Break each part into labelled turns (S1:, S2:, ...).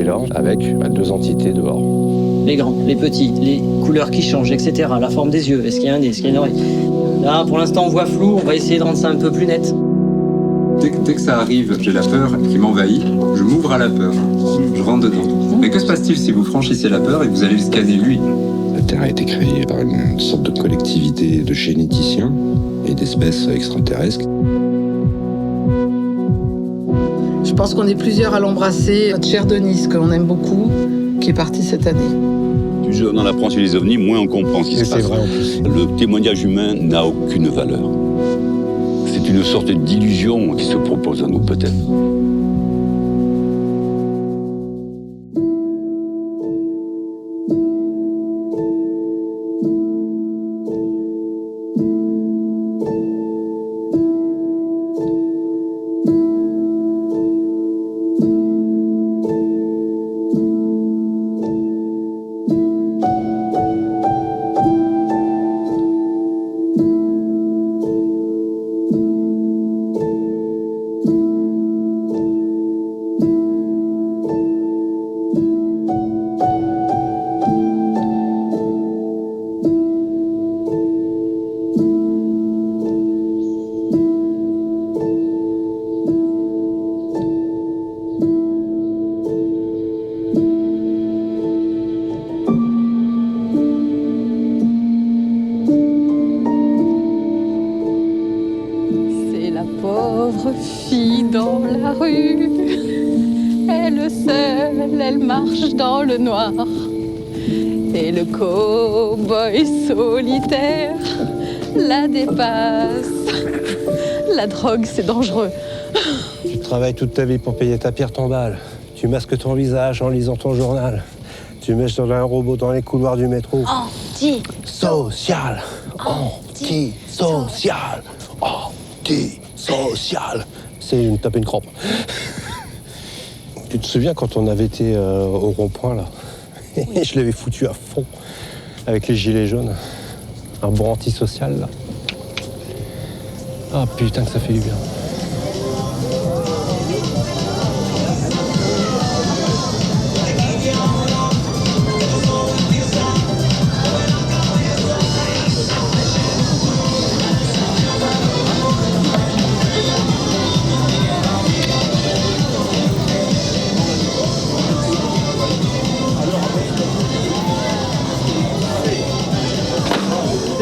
S1: là, avec 2 entités dehors.
S2: Les grands, les petits, les couleurs qui changent, etc. La forme des yeux, est-ce qu'il y a un nez, est-ce qu'il y a une oreille. Là, pour l'instant, on voit flou, on va essayer de rendre ça un peu plus net.
S3: Dès que ça arrive, j'ai la peur qui m'envahit, je m'ouvre à la peur, je rentre dedans. Mais que se passe-t-il si vous franchissez la peur et que vous allez le scanner lui ?
S4: La Terre a été créée par une sorte de collectivité de généticiens et d'espèces extraterrestres.
S5: Je pense qu'on est plusieurs à l'embrasser. Notre cher Denis, qu'on aime beaucoup, qui est parti cette année.
S6: Plus on en apprend sur les ovnis, moins on comprend ce qui se passe.
S1: C'est vrai en plus.
S6: Le témoignage humain n'a aucune valeur. C'est une sorte d'illusion qui se propose à nous, peut-être.
S7: Pauvre fille dans la rue, elle seule, elle marche dans le noir. Et le cow-boy solitaire la dépasse. La drogue, c'est dangereux.
S1: Tu travailles toute ta vie pour payer ta pierre tombale. Tu masques ton visage en lisant ton journal. Tu mets sur un robot dans les couloirs du métro. Anti-social. Anti-social. Anti-social. C'est une tape une crampe. Tu te souviens quand on avait été au rond-point, là? Je l'avais foutu à fond avec les gilets jaunes. Un bon antisocial, là. Ah putain que ça fait du bien.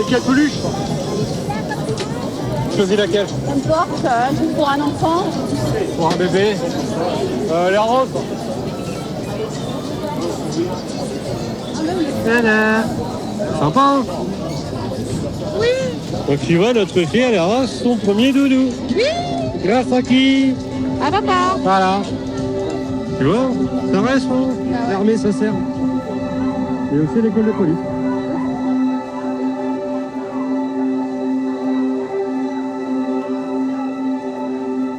S8: Quelle peluche? Choisis laquelle?
S7: N'importe, pour un enfant.
S8: Pour un bébé? Les roses. Nana. Sympa, hein?
S7: Oui.
S8: Donc tu vois, notre fille, elle aura son premier doudou.
S7: Oui.
S8: Grâce à qui?
S7: À papa.
S8: Voilà. Tu vois, ça reste, hein? L'armée, ça sert. Et aussi l'école de police.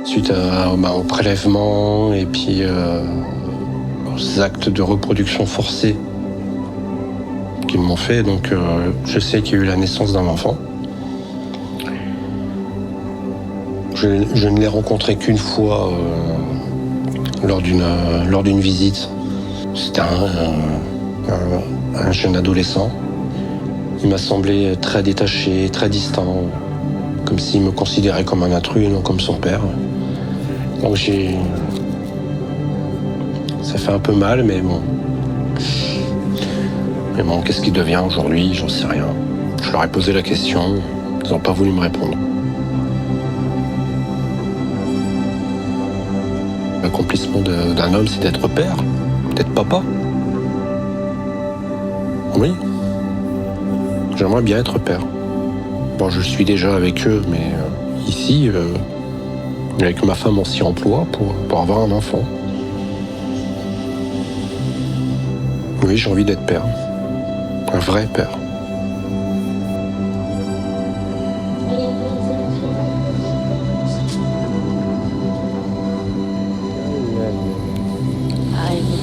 S1: Suite au prélèvement et puis aux actes de reproduction forcée qu'ils m'ont fait, donc je sais qu'il y a eu la naissance d'un enfant. Je ne l'ai rencontré qu'une fois lors d'une visite. C'était un jeune adolescent. Il m'a semblé très détaché, très distant, comme s'il me considérait comme un intrus et non comme son père. Donc ça fait un peu mal, mais bon. Mais bon, qu'est-ce qu'il devient aujourd'hui? J'en sais rien. Je leur ai posé la question, ils n'ont pas voulu me répondre. L'accomplissement d'un homme, c'est d'être père, d'être papa. Oui. J'aimerais bien être père. Bon, je suis déjà avec eux, mais ici, avec ma femme, on s'y emploie pour avoir un enfant. Oui, j'ai envie d'être père. Un vrai père.
S7: I'm a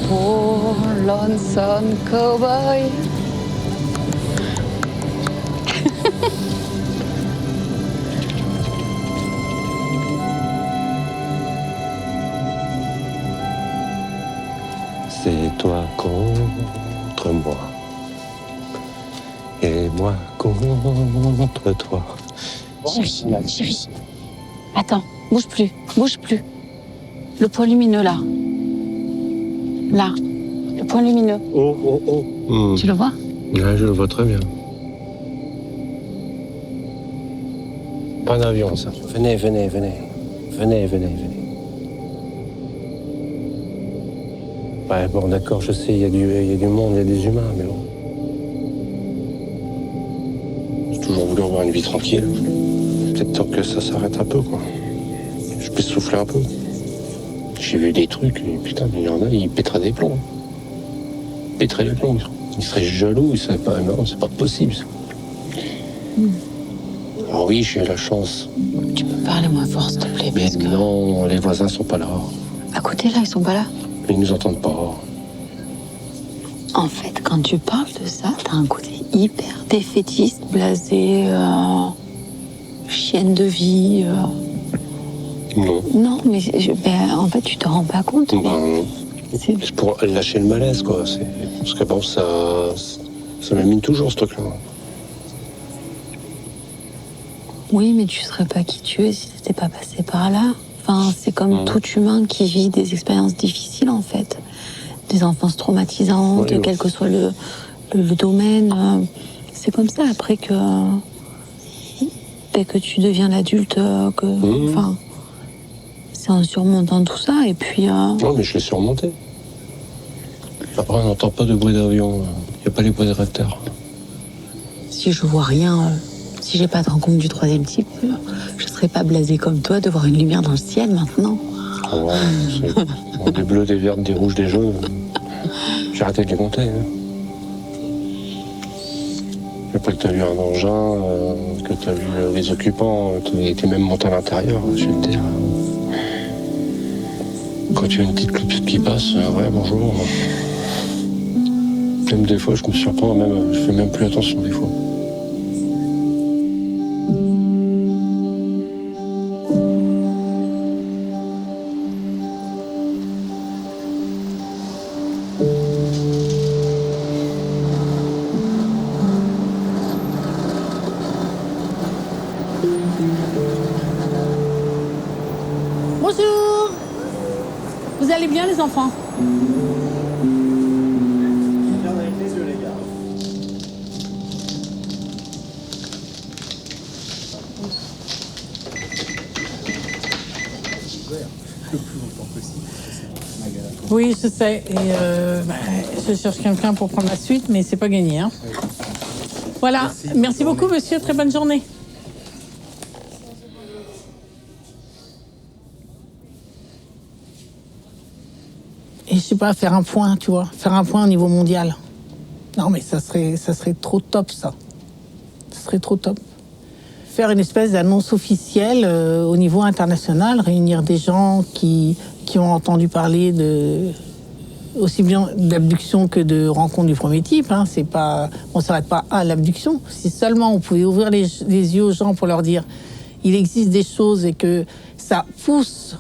S7: poor, lonesome cowboy.
S1: moi. Et moi contre toi.
S7: Chérie. Attends, bouge plus. Le point lumineux, là. Là. Le point lumineux.
S1: Oh.
S7: Tu le vois?
S1: Ouais, je le vois très bien. Pas un avion, ça. Venez. Ouais, bon, d'accord, je sais, il y a du monde, il y a des humains, mais bon. J'ai toujours voulu avoir une vie tranquille. Peut-être temps que ça s'arrête un peu, quoi. Je puisse souffler un peu. J'ai vu des trucs, et putain, mais il y en a, ils pèteraient des plombs. Ils seraient jaloux, ils seraient pas, non, c'est pas possible, ça. Alors oui, j'ai eu la chance.
S7: Tu peux parler moins fort, s'il te plaît,
S1: Mais
S7: parce que...
S1: non, les voisins sont pas là.
S7: À côté, là, ils sont pas là.
S1: Ils nous entendent pas.
S7: En fait, quand tu parles de ça, t'as un côté hyper défaitiste, blasé, chienne de vie.
S1: Non.
S7: Non, mais en fait, tu te rends pas compte.
S1: Ben,
S7: C'est-
S1: c'est pour lâcher le malaise, quoi. Parce que bon, ça m'amène toujours, ce truc-là.
S7: Oui, mais tu serais pas qui tu es si t'étais pas passé par là. Enfin, c'est comme tout humain qui vit des expériences difficiles, en fait. Des enfances traumatisantes,
S1: Oui.
S7: quel que soit le domaine. C'est comme ça, après que... dès que tu deviens l'adulte, enfin... c'est en surmontant tout ça, et puis...
S1: Non, mais je l'ai surmonté. Après, on n'entend pas de bruit d'avion. Il n'y a pas les bruits de réacteurs.
S7: Si je vois rien, si j'ai pas de rencontre du troisième type, je serais pas blasée comme toi de voir une lumière dans le ciel maintenant.
S1: Oh, ouais, c'est des bleus, des vertes, des rouges, des jaunes. J'ai arrêté de les compter. Hein. Après que tu as vu un engin, que tu as vu les occupants, qui étaient même montés à l'intérieur, je vais te dire. Quand tu as une petite clope qui passe, ouais, bonjour. Même des fois, je me surprends, même, je fais même plus attention des fois.
S9: Bonjour. Vous allez bien les enfants? Oui, je sais. Et je cherche quelqu'un pour prendre la suite, mais c'est pas gagné. Hein. Voilà. Merci beaucoup, monsieur. Très bonne journée. Et je sais pas, faire un point, tu vois, faire un point au niveau mondial. Non, mais ça serait trop top, ça. Ça serait trop top. Faire une espèce d'annonce officielle au niveau international, réunir des gens qui ont entendu parler aussi bien d'abduction que de rencontre du premier type. Hein. C'est pas, on s'arrête pas à l'abduction. Si seulement on pouvait ouvrir les yeux aux gens pour leur dire il existe des choses et que ça pousse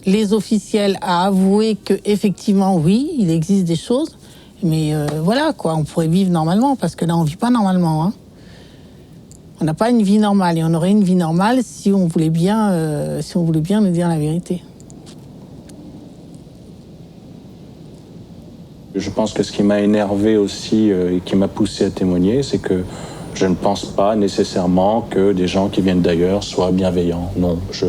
S9: les officiels à avouer que effectivement oui, il existe des choses, mais voilà quoi, on pourrait vivre normalement parce que là on vit pas normalement. Hein. On n'a pas une vie normale et on aurait une vie normale si on voulait bien nous dire la vérité.
S10: Je pense que ce qui m'a énervé aussi et qui m'a poussé à témoigner, c'est que je ne pense pas nécessairement que des gens qui viennent d'ailleurs soient bienveillants. Non, je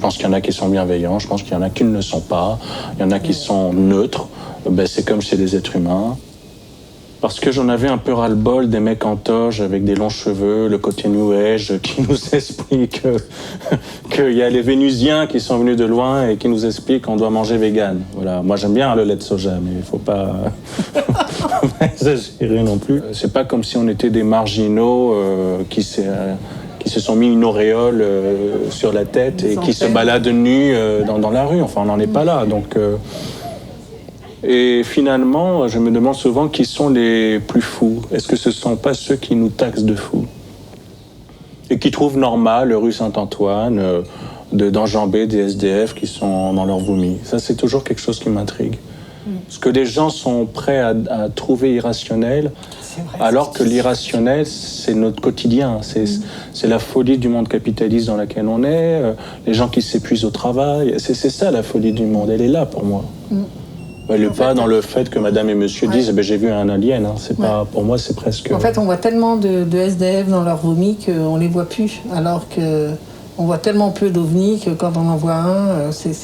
S10: pense qu'il y en a qui sont bienveillants, je pense qu'il y en a qui ne le sont pas, il y en a qui sont neutres. Ben, c'est comme chez les êtres humains. Parce que j'en avais un peu ras-le-bol des mecs en toge avec des longs cheveux, le côté New Age qui nous explique qu'il y a les Vénusiens qui sont venus de loin et qui nous expliquent qu'on doit manger vegan. Voilà. Moi j'aime bien le lait de soja, mais il faut pas exagérer non plus. C'est pas comme si on était des marginaux qui se sont mis une auréole sur la tête et qui se baladent nus dans la rue. Enfin, on n'en est pas là. Donc, et finalement, je me demande souvent qui sont les plus fous. Est-ce que ce ne sont pas ceux qui nous taxent de fous et qui trouvent normal, rue Saint-Antoine, d'enjamber des SDF qui sont dans leur vomi? Ça, c'est toujours quelque chose qui m'intrigue. Ce que les gens sont prêts à trouver irrationnel, alors que l'irrationnel, c'est notre quotidien. C'est la folie du monde capitaliste dans lequel on est, les gens qui s'épuisent au travail. C'est ça la folie du monde, elle est là pour moi. Elle n'est pas dans le fait que madame et monsieur disent j'ai vu un alien. Hein. C'est pas, pour moi, c'est presque...
S9: En fait, on voit tellement de SDF dans leur vomi qu'on ne les voit plus, alors que... On voit tellement peu d'ovnis que quand on en voit un, c'est...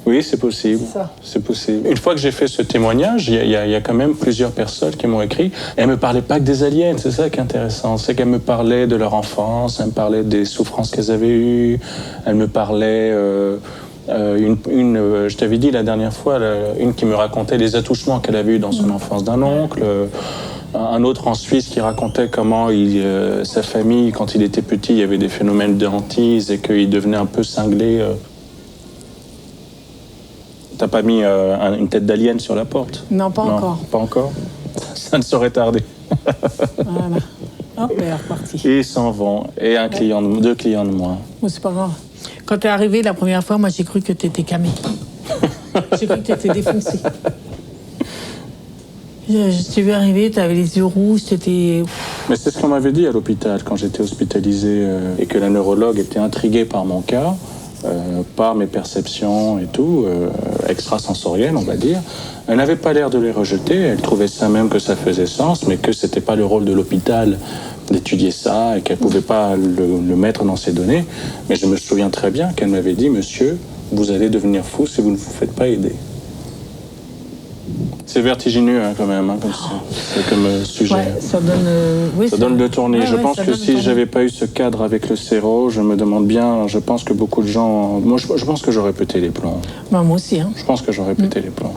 S10: Oui, c'est possible. C'est possible. Une fois que j'ai fait ce témoignage, il y a quand même plusieurs personnes qui m'ont écrit. Et elles ne me parlaient pas que des aliens, c'est ça qui est intéressant. C'est qu'elles me parlaient de leur enfance, elles me parlaient des souffrances qu'elles avaient eues, elles me parlaient... je t'avais dit la dernière fois, une qui me racontait les attouchements qu'elle avait eus dans son enfance d'un oncle. Un autre en Suisse qui racontait comment sa famille, quand il était petit, il y avait des phénomènes de hantise et qu'il devenait un peu cinglé. T'as pas mis une tête d'alien sur la porte?
S9: Non, pas encore.
S10: Pas encore? Ça ne saurait tarder.
S9: Voilà. Hop, et reparti.
S10: Et ils s'en vont. Et deux clients de moins.
S9: Bon, c'est pas grave. Quand t'es arrivé la première fois, moi j'ai cru que t'étais camé. J'ai cru que t'étais défoncé. Je suis vu arriver, t'avais les yeux rouges, t'étais...
S10: Mais c'est ce qu'on m'avait dit à l'hôpital quand j'étais hospitalisé et que la neurologue était intriguée par mon cas, par mes perceptions et tout, extrasensorielles on va dire. Elle n'avait pas l'air de les rejeter, elle trouvait ça même que ça faisait sens, mais que c'était pas le rôle de l'hôpital d'étudier ça et qu'elle pouvait pas le mettre dans ses données. Mais je me souviens très bien qu'elle m'avait dit « Monsieur, vous allez devenir fou si vous ne vous faites pas aider ». C'est vertigineux quand même, comme ça. C'est comme sujet.
S9: Ouais, ça donne,
S10: ça donne le tournis. Je pense que si j'avais pas eu ce cadre avec le séro, je me demande bien, je pense que beaucoup de gens... Moi, je pense que j'aurais pété les plombs.
S9: Bah, moi aussi. Hein.
S10: Je pense que j'aurais pété les plombs.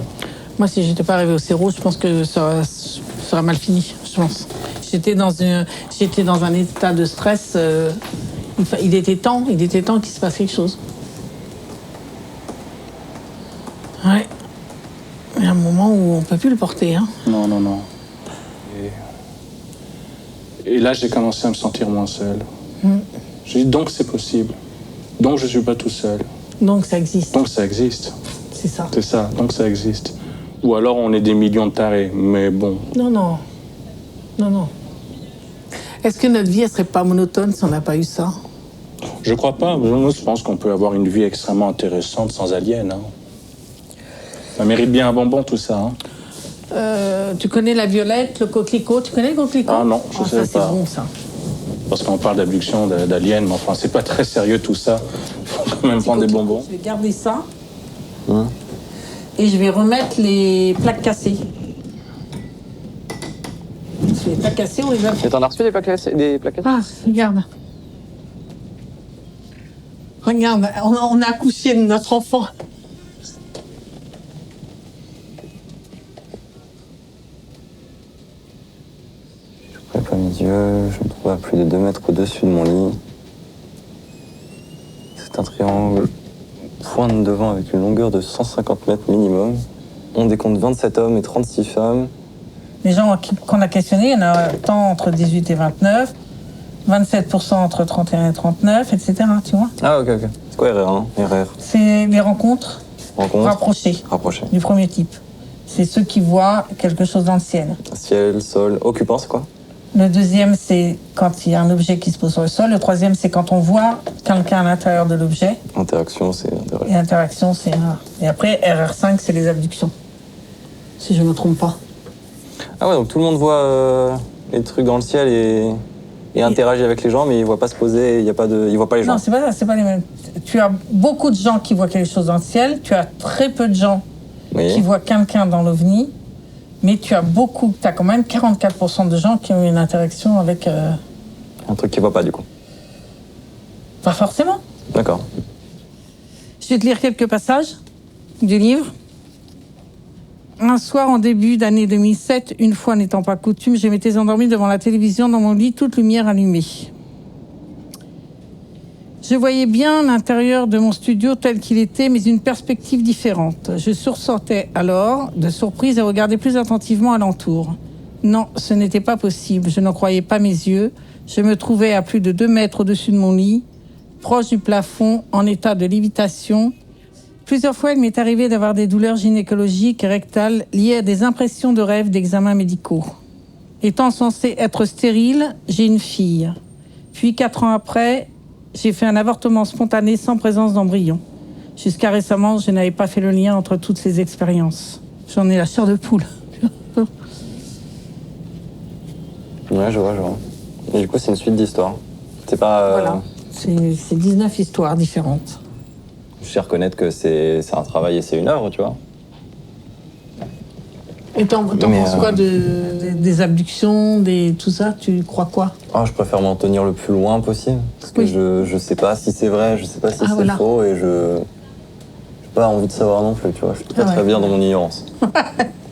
S9: Moi, si j'étais pas arrivé au séro, je pense que ça aurait mal fini, je pense. J'étais dans un état de stress. Il était temps qu'il se passe quelque chose. Ouais. Il y a un moment où on ne peut plus le porter. Hein.
S10: Non. Et là, j'ai commencé à me sentir moins seul. J'ai dit, donc c'est possible. Donc je ne suis pas tout seul.
S9: Donc ça existe.
S10: Donc ça existe.
S9: C'est ça.
S10: C'est ça, donc ça existe. Ou alors on est des millions de tarés, mais bon.
S9: Non. Est-ce que notre vie, elle serait pas monotone si on n'a pas eu ça?
S10: Je crois pas. Moi, je pense qu'on peut avoir une vie extrêmement intéressante sans aliens. Hein. Ça mérite bien un bonbon, tout ça. Hein.
S9: Tu connais la violette, le coquelicot? Tu connais le coquelicot?
S10: Ah non, je sais pas.
S9: Ça, c'est bon, ça.
S10: Parce qu'on parle d'abduction, d'aliens, mais enfin, c'est pas très sérieux, tout ça. Il faut quand même prendre des bonbons.
S9: Je vais garder ça. Et je vais remettre les plaques cassées. Les plaques cassées, on les a...
S2: Et t'en as reçu des plaques cassées?
S9: Ah, regarde. Regarde, on a accouché de notre enfant.
S11: J'ouvrais pas mes yeux, je me trouvais à plus de 2 mètres au-dessus de mon lit. C'est un triangle pointe devant avec une longueur de 150 mètres minimum. On décompte 27 hommes et 36 femmes.
S9: Les gens qu'on a questionnés, il y en a tant entre 18 et 29, 27% entre 31 et 39, etc. Tu vois?
S11: Ah ok. C'est quoi RR1? RR?
S9: C'est les rencontres rapprochées du premier type. C'est ceux qui voient quelque chose dans le ciel.
S11: Ciel, sol, occupant, c'est quoi?
S9: Le deuxième, c'est quand il y a un objet qui se pose sur le sol. Le troisième, c'est quand on voit quelqu'un à l'intérieur de l'objet.
S11: Interaction, c'est RR.
S9: Et interaction, c'est RR. Et après, RR5, c'est les abductions. Si je ne me trompe pas.
S11: Ah ouais, donc tout le monde voit les trucs dans le ciel et interagit avec les gens, mais il ne voit pas se poser, il ne voit pas les gens.
S9: Non, c'est pas les mêmes. Tu as beaucoup de gens qui voient quelque chose dans le ciel, tu as très peu de gens qui voient quelqu'un dans l'OVNI, mais tu as quand même 44% de gens qui ont une interaction avec...
S11: Un truc qu'ils ne voient pas, du coup.
S9: Pas forcément.
S11: D'accord.
S9: Je vais te lire quelques passages du livre. Un soir, en début d'année 2007, une fois n'étant pas coutume, je m'étais endormie devant la télévision dans mon lit, toute lumière allumée. Je voyais bien l'intérieur de mon studio tel qu'il était, mais une perspective différente. Je sursortais alors, de surprise, et regardais plus attentivement alentour. Non, ce n'était pas possible, je n'en croyais pas mes yeux. Je me trouvais à plus de 2 mètres au-dessus de mon lit, proche du plafond, en état de lévitation, Plusieurs fois, il m'est arrivé d'avoir des douleurs gynécologiques et rectales liées à des impressions de rêves d'examens médicaux. Étant censée être stérile, j'ai une fille. Puis 4 ans après, j'ai fait un avortement spontané sans présence d'embryon. Jusqu'à récemment, je n'avais pas fait le lien entre toutes ces expériences. J'en ai la chair de poule.
S11: Ouais, je vois. Et du coup, c'est une suite d'histoires. C'est pas...
S9: Voilà, c'est 19 histoires différentes.
S11: Je sais reconnaître que c'est un travail et c'est une œuvre, tu vois.
S9: Et t'en penses quoi des abductions, tout ça? Tu crois quoi?
S11: Je préfère m'en tenir le plus loin possible. Parce que je sais pas si c'est vrai, je sais pas si c'est
S9: voilà.
S11: faux et j'ai pas envie de savoir non plus, tu vois. Je suis très bien dans mon ignorance.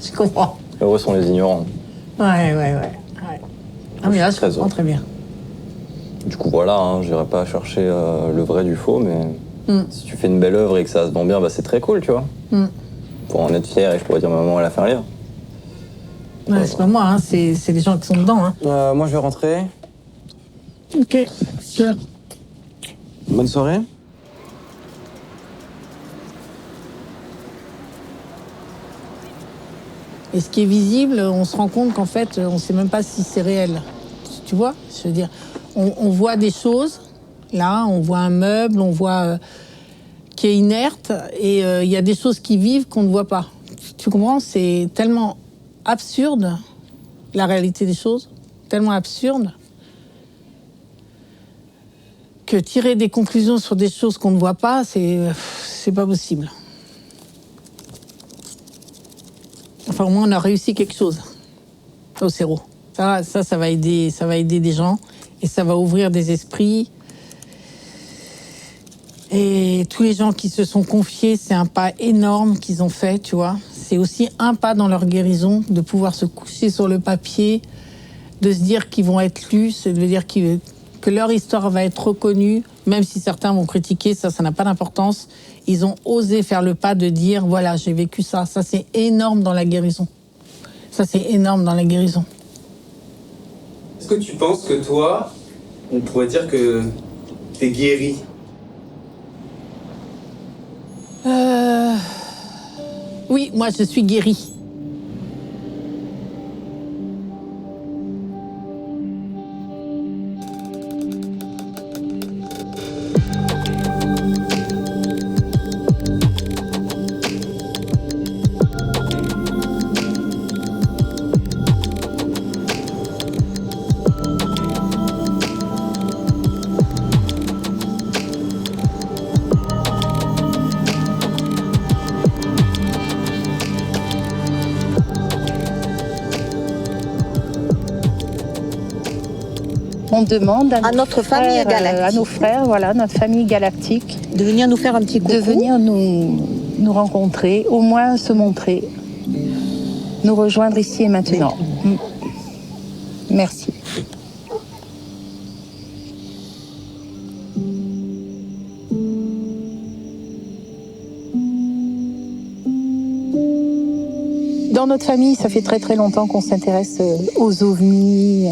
S9: Je comprends.
S11: Heureux sont les ignorants.
S9: Ouais. Ah mais là, je comprends très bien.
S11: Du coup, voilà, hein, j'irai pas chercher le vrai du faux, mais si tu fais une belle œuvre et que ça se vend bien, c'est très cool, tu vois. Pour en être fier et je pourrais dire maman, elle a fait un livre.
S9: Ouais, c'est pas moi, hein, c'est les gens qui sont dedans. Hein.
S11: Moi, je vais rentrer.
S9: Ok, super.
S11: Bonne soirée.
S9: Et ce qui est visible, on se rend compte qu'en fait, on sait même pas si c'est réel. Tu vois? Je veux dire, on voit des choses, là, on voit un meuble, on voit qui est inerte, et il y a des choses qui vivent qu'on ne voit pas. Tu comprends? C'est tellement absurde, la réalité des choses, tellement absurde, que tirer des conclusions sur des choses qu'on ne voit pas, c'est pas possible. Enfin, au moins, on a réussi quelque chose au CERO. Ça va aider des gens et ça va ouvrir des esprits. Et tous les gens qui se sont confiés, c'est un pas énorme qu'ils ont fait, tu vois. C'est aussi un pas dans leur guérison, de pouvoir se coucher sur le papier, de se dire qu'ils vont être lus, c'est de dire que leur histoire va être reconnue, même si certains vont critiquer, ça n'a pas d'importance. Ils ont osé faire le pas de dire, voilà, j'ai vécu ça. Ça, c'est énorme dans la guérison. Ça, c'est énorme dans la guérison.
S12: Est-ce que tu penses que toi, on pourrait dire que t'es guéri?
S9: Oui, moi, je suis guérie.
S13: On demande à notre famille galactique, à nos frères, voilà, notre famille galactique, de venir nous faire un petit coucou, de venir nous rencontrer, au moins se montrer, nous rejoindre ici et maintenant. Merci. Dans notre famille, ça fait très très longtemps qu'on s'intéresse aux ovnis.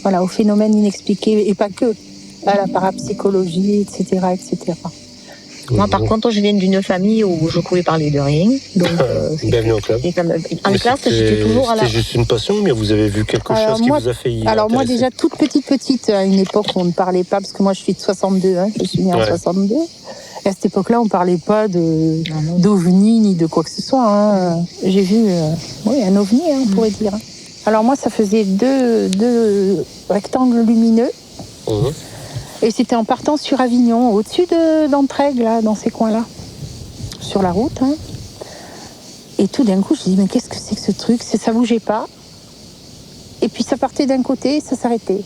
S13: Voilà, aux phénomènes inexpliqués, et pas que, à la parapsychologie, etc., etc.
S14: Moi, par contre, je viens d'une famille où je pouvais parler de rien. Donc,
S1: bienvenue au club.
S14: En classe, j'étais toujours à la...
S1: C'était juste une passion, mais vous avez vu quelque chose qui vous a fait y
S13: Alors moi,
S1: intéresser.
S13: déjà, toute petite, à une époque où on ne parlait pas, parce que moi, je suis de 62, je suis née en 62. Et à cette époque-là, on ne parlait pas d'ovni, ni de quoi que ce soit. J'ai vu un ovni, on pourrait dire. Alors moi, ça faisait deux rectangles lumineux. Et c'était en partant sur Avignon, au-dessus d'Entraigues, là, dans ces coins-là, sur la route. Et tout d'un coup, je me dis, mais qu'est-ce que c'est que ce truc? Ça bougeait pas. Et puis ça partait d'un côté, ça s'arrêtait.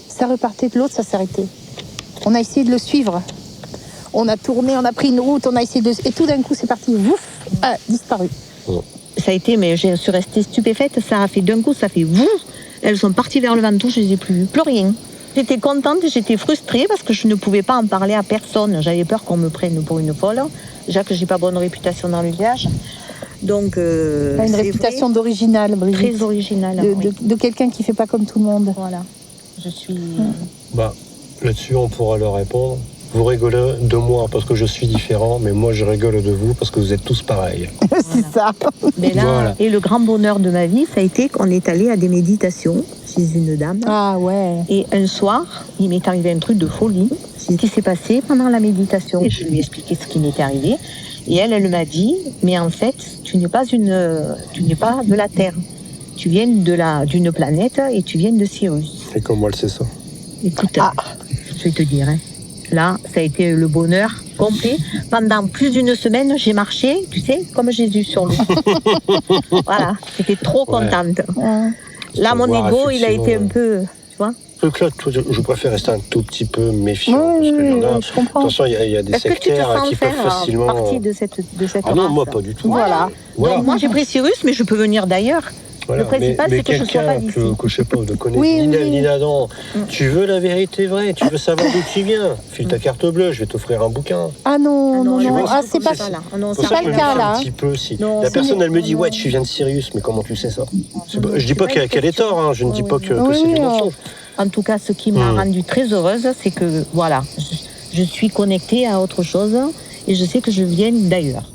S13: Ça repartait de l'autre, ça s'arrêtait. On a essayé de le suivre. On a tourné, on a pris une route, on a essayé de... Et tout d'un coup, c'est parti, ouf, disparu.
S14: Ça a été, mais je suis restée stupéfaite. Ça a fait d'un coup, ça fait vous. Elles sont parties vers le Ventoux, je les ai plus rien. J'étais contente, j'étais frustrée parce que je ne pouvais pas en parler à personne. J'avais peur qu'on me prenne pour une folle. Déjà que j'ai pas bonne réputation dans le village. Donc,
S13: une réputation d'original, Brigitte.
S14: Très originale.
S13: De quelqu'un qui fait pas comme tout le monde.
S14: Voilà. Je suis.
S1: Là-dessus, on pourra leur répondre. Vous rigolez de moi parce que je suis différent, mais moi je rigole de vous parce que vous êtes tous pareils.
S14: C'est ça. Mais là,
S1: Voilà.
S14: et le grand bonheur de ma vie, ça a été qu'on est allé à des méditations chez une dame.
S13: Ah ouais.
S14: Et un soir, il m'est arrivé un truc de folie. C'est ce qui s'est passé pendant la méditation. Et je lui ai expliqué ce qui m'était arrivé. Et elle m'a dit, mais en fait, tu n'es pas de la Terre. Tu viens d'une planète et tu viens de Sirius.
S1: Et comment elle sait ça?
S14: Écoute, je vais te dire, hein. Là, ça a été le bonheur complet. Pendant plus d'une semaine, j'ai marché, tu sais, comme Jésus sur l'eau. Voilà, j'étais trop contente. Là, mon ego, il a été un peu, tu vois.
S1: Donc là, je préfère rester un tout petit peu méfiant. parce que il y en a,
S14: je comprends.
S1: Attention, il y a des
S14: Est-ce que tu te
S1: sectaires
S14: sens
S1: qui peuvent
S14: faire
S1: facilement.
S14: partie de cette
S1: Ah non,
S14: race?
S1: moi pas du tout.
S14: Voilà. Donc moi, j'ai pris Cyrus, mais je peux venir d'ailleurs.
S1: Voilà,
S14: Le principal,
S1: mais
S14: c'est que je ne sois pas
S1: quelqu'un
S14: d'ici.
S1: que je sais pas, de connaître
S14: Oui,
S1: ni Adam, tu veux la vérité vraie, tu veux savoir d'où tu viens, file ta carte bleue, je vais t'offrir un bouquin.
S13: Ah non, non,
S1: Tu
S13: non.
S1: vois,
S13: Ah, c'est pas,
S14: là.
S13: c'est pas le cas là.
S1: Un petit peu, si.
S14: Non,
S1: La
S14: ce
S1: personne,
S14: n'est-
S1: elle me dit,
S14: non,
S1: ouais,
S14: non.
S1: tu viens de Sirius, mais comment tu sais ça? Je dis pas qu'elle est tort, hein, je ne dis pas que c'est du mensonge.
S14: En tout cas, ce qui m'a rendue très heureuse, c'est que, voilà, je suis connectée à autre chose et je sais que je viens d'ailleurs.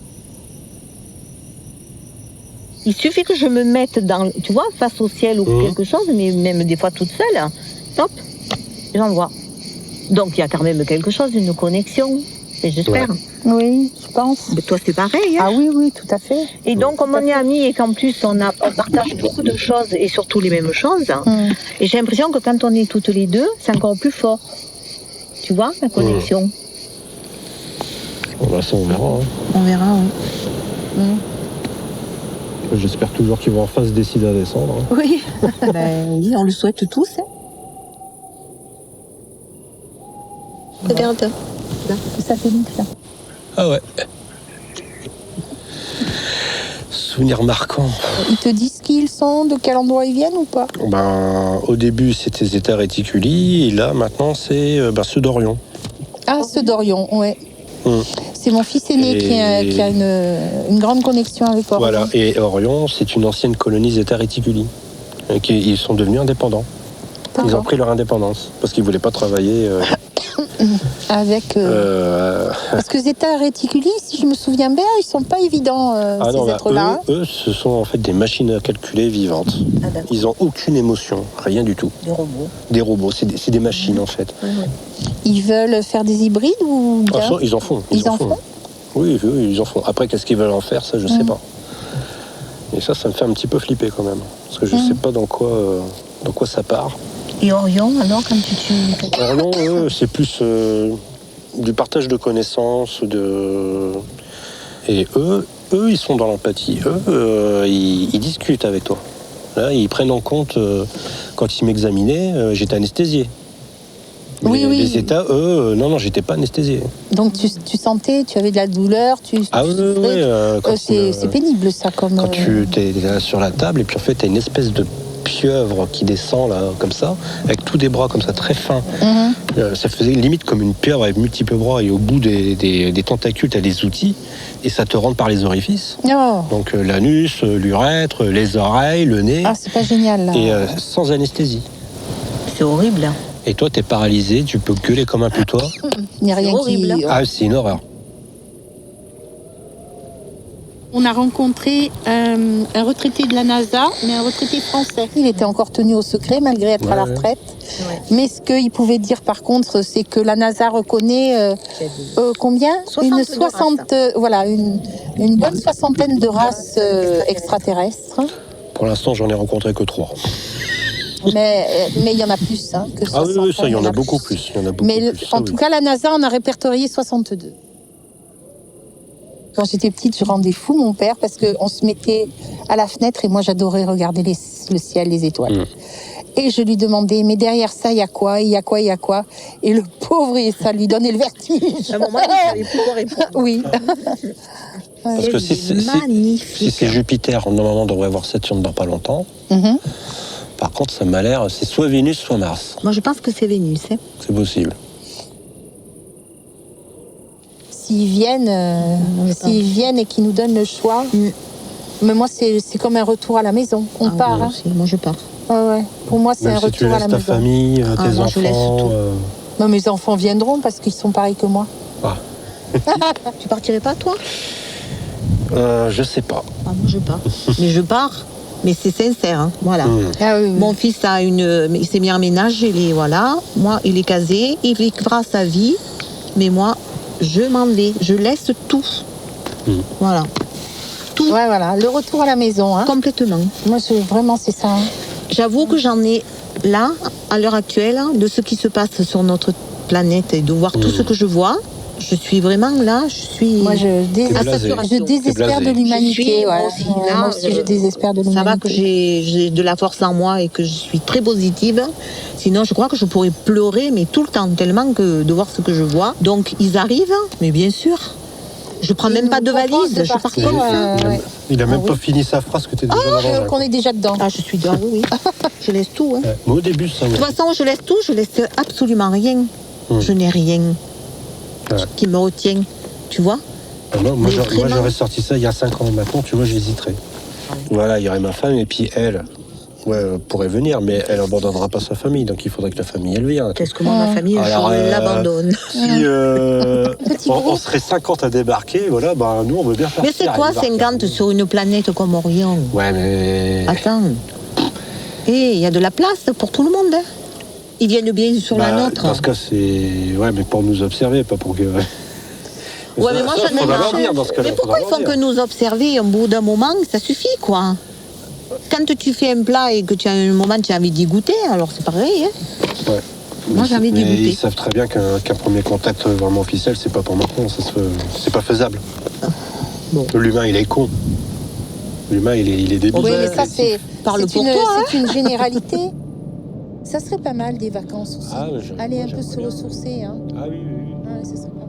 S14: Il suffit que je me mette tu vois, face au ciel ou quelque chose, mais même des fois toute seule, hop, j'envoie. Donc il y a quand même quelque chose, une connexion, et j'espère.
S13: Oui, je pense.
S14: Mais toi, c'est pareil. Hein.
S13: Ah oui, oui, tout à fait.
S14: Et donc, comme on est amis et qu'en plus, on partage beaucoup de choses et surtout les mêmes choses, et j'ai l'impression que quand on est toutes les deux, c'est encore plus fort. Tu vois, la connexion.
S1: Bon, bah, ça, on verra. Hein.
S13: On verra, oui.
S1: J'espère toujours qu'ils vont enfin se décider à descendre. Hein.
S13: Oui.
S14: Oui, on le souhaite tous. Hein. Regarde, là, ça fait vite, là.
S1: Ah ouais. Souvenir marquant.
S13: Ils te disent qui ils sont, de quel endroit ils viennent ou pas?
S1: Ben, au début, c'était Zeta Reticuli, et là, maintenant, c'est ceux d'Orion.
S13: Ah, ceux d'Orion, ouais.
S1: Hum.
S13: C'est mon fils aîné qui a une grande connexion avec Orion.
S1: Voilà, et Orion, c'est une ancienne colonie Zeta Reticuli. Ils sont devenus indépendants. Ils ont pris leur indépendance, parce qu'ils ne voulaient pas travailler...
S13: Avec. Parce que Zeta Reticuli, si je me souviens bien, ils sont pas évidents, ces êtres-là.
S1: eux, ce sont en fait des machines à calculer vivantes. Ils n'ont aucune émotion, rien du tout.
S14: Des robots.
S1: Des robots, c'est des machines en fait.
S13: Ils veulent faire des hybrides ou bien
S1: Ils en font.
S13: Ils en font.
S1: Oui, ils en font. Après, qu'est-ce qu'ils veulent en faire, ça, je sais pas. Et ça me fait un petit peu flipper quand même. Parce que je sais pas dans quoi ça part.
S14: Et Orion, alors, quand tu...
S1: Orion, eux, c'est plus du partage de connaissances, et eux, ils sont dans l'empathie. Eux, ils discutent avec toi. Là, ils prennent en compte, quand ils m'examinaient, j'étais anesthésié.
S13: Oui, oui.
S1: Les états, eux, non, j'étais pas anesthésié.
S13: Donc tu sentais, tu avais de la douleur,
S1: Ah oui,
S13: c'est pénible ça comme.
S1: Quand tu es là sur la table et puis en fait t'as une espèce de pieuvre qui descend là comme ça, avec tous des bras comme ça très fins. Ça faisait limite comme une pieuvre avec multiples bras et au bout des tentacules t'as des outils et ça te rentre par les orifices.
S13: Oh.
S1: Donc l'anus, l'urètre, les oreilles, le nez.
S13: Ah c'est pas génial là.
S1: Et sans anesthésie.
S14: C'est horrible.
S1: Et toi t'es paralysé, tu peux gueuler comme un putois.
S13: Il n'y a rien
S14: horrible.
S13: qui.
S1: Ah c'est une horreur.
S15: On a rencontré un retraité de la NASA, mais un retraité français.
S13: Il était encore tenu au secret malgré être à la retraite. Mais ce qu'il pouvait dire par contre, c'est que la NASA reconnaît combien
S14: 60
S13: une bonne soixantaine de races extraterrestres.
S1: Pour l'instant j'en ai rencontré que 3.
S13: Mais il y en a plus que 60.
S1: Ah oui, ça, il y en a beaucoup plus.
S13: Mais en tout cas, la NASA en a répertorié 62. Quand j'étais petite, je rendais fou mon père parce qu'on se mettait à la fenêtre et moi j'adorais regarder le ciel, les étoiles. Et je lui demandais, mais derrière ça, il y a quoi? Il y a quoi? Il y a quoi? Et le pauvre, ça lui donnait le vertige.
S14: À un moment, il savait plus quoi répondre.
S13: Oui.
S1: Parce que si c'est Jupiter, normalement on devrait voir Saturne dans pas longtemps. Par contre, ça m'a l'air, c'est soit Vénus, soit Mars.
S14: Moi, je pense que c'est Vénus. Hein.
S1: C'est possible.
S13: S'ils viennent et qu'ils nous donnent le choix, mais moi, c'est comme un retour à la maison. On part.
S14: Moi, moi, je pars.
S13: Ouais. Pour moi, c'est
S1: même
S13: un
S1: si tu
S13: retour à
S1: laisses
S13: la
S1: ta
S13: maison.
S1: famille, tes
S14: moi, je laisse
S1: enfants.
S14: tout.
S13: Non, mes enfants viendront parce qu'ils sont pareils que moi.
S1: Ah.
S14: Tu partirais pas, toi?
S1: Je sais pas.
S14: Ah, moi, je pars. Mais je pars. Mais c'est sincère, hein. Voilà.
S13: Ah, oui, oui.
S14: Mon fils il s'est mis en ménage, voilà. Moi, il est casé, il vivra sa vie. Mais moi, je m'en vais. Je laisse tout. Voilà. Tout.
S13: Ouais, voilà. Le retour à la maison, hein.
S14: Complètement.
S13: Moi, vraiment, c'est ça. Hein.
S14: J'avoue que j'en ai là, à l'heure actuelle, de ce qui se passe sur notre planète et de voir tout ce que je vois. Je suis vraiment là,
S13: Moi, je
S14: saturation.
S13: désespère de l'humanité. Moi aussi, je désespère de l'humanité.
S14: Ça va que j'ai de la force en moi et que je suis très positive. Sinon, je crois que je pourrais pleurer, mais tout le temps, tellement que de voir ce que je vois. Donc, ils arrivent, mais bien sûr. Je prends même pas de valise, je pars comme ça.
S1: Il a même pas fini sa phrase que tu es déjà dans
S13: qu'on est déjà dedans.
S14: Ah, je suis dedans, oui. Je laisse tout. Hein.
S1: Mais au début, ça.
S14: De toute façon, je laisse tout, je laisse absolument rien. Je n'ai rien qui me retient, tu vois.
S1: Non, moi, j'aurais sorti ça il y a 5 ans. Maintenant, tu vois, j'hésiterais. Voilà, il y aurait ma femme et puis elle. Ouais, pourrait venir, mais elle abandonnera pas sa famille, donc il faudrait que la famille, elle vienne.
S14: Qu'est-ce que moi, ma famille, je l'abandonne.
S1: Si on serait 50 à débarquer, voilà, bah, nous, on veut bien faire.
S14: Mais c'est quoi 50 sur une planète comme Orion?
S1: Ouais, mais...
S14: Attends. Il y a de la place pour tout le monde, hein. Ils viennent bien sur la nôtre.
S1: Dans ce cas, c'est... Ouais, mais pour nous observer, pas pour que...
S14: Ouais, mais moi, j'en ai marre. Mais pourquoi ils font que nous observer au bout d'un moment? Ça suffit, quoi. Quand tu fais un plat et que tu as un moment tu as envie d'y goûter, alors c'est pareil. Hein.
S1: Ouais.
S14: Moi, j'ai envie d'y goûter.
S1: Ils savent très bien qu'un premier contact vraiment officiel, c'est pas pour maintenant. C'est pas faisable.
S14: Bon.
S1: L'humain, il est con. L'humain, il est débile.
S13: Oui, mais ça, c'est
S14: c'est
S13: une généralité. Ça serait pas mal des vacances aussi.
S1: Ah,
S13: aller un peu se ressourcer. Hein.
S1: Ah oui, oui, oui.
S13: Ouais, ça serait pas mal.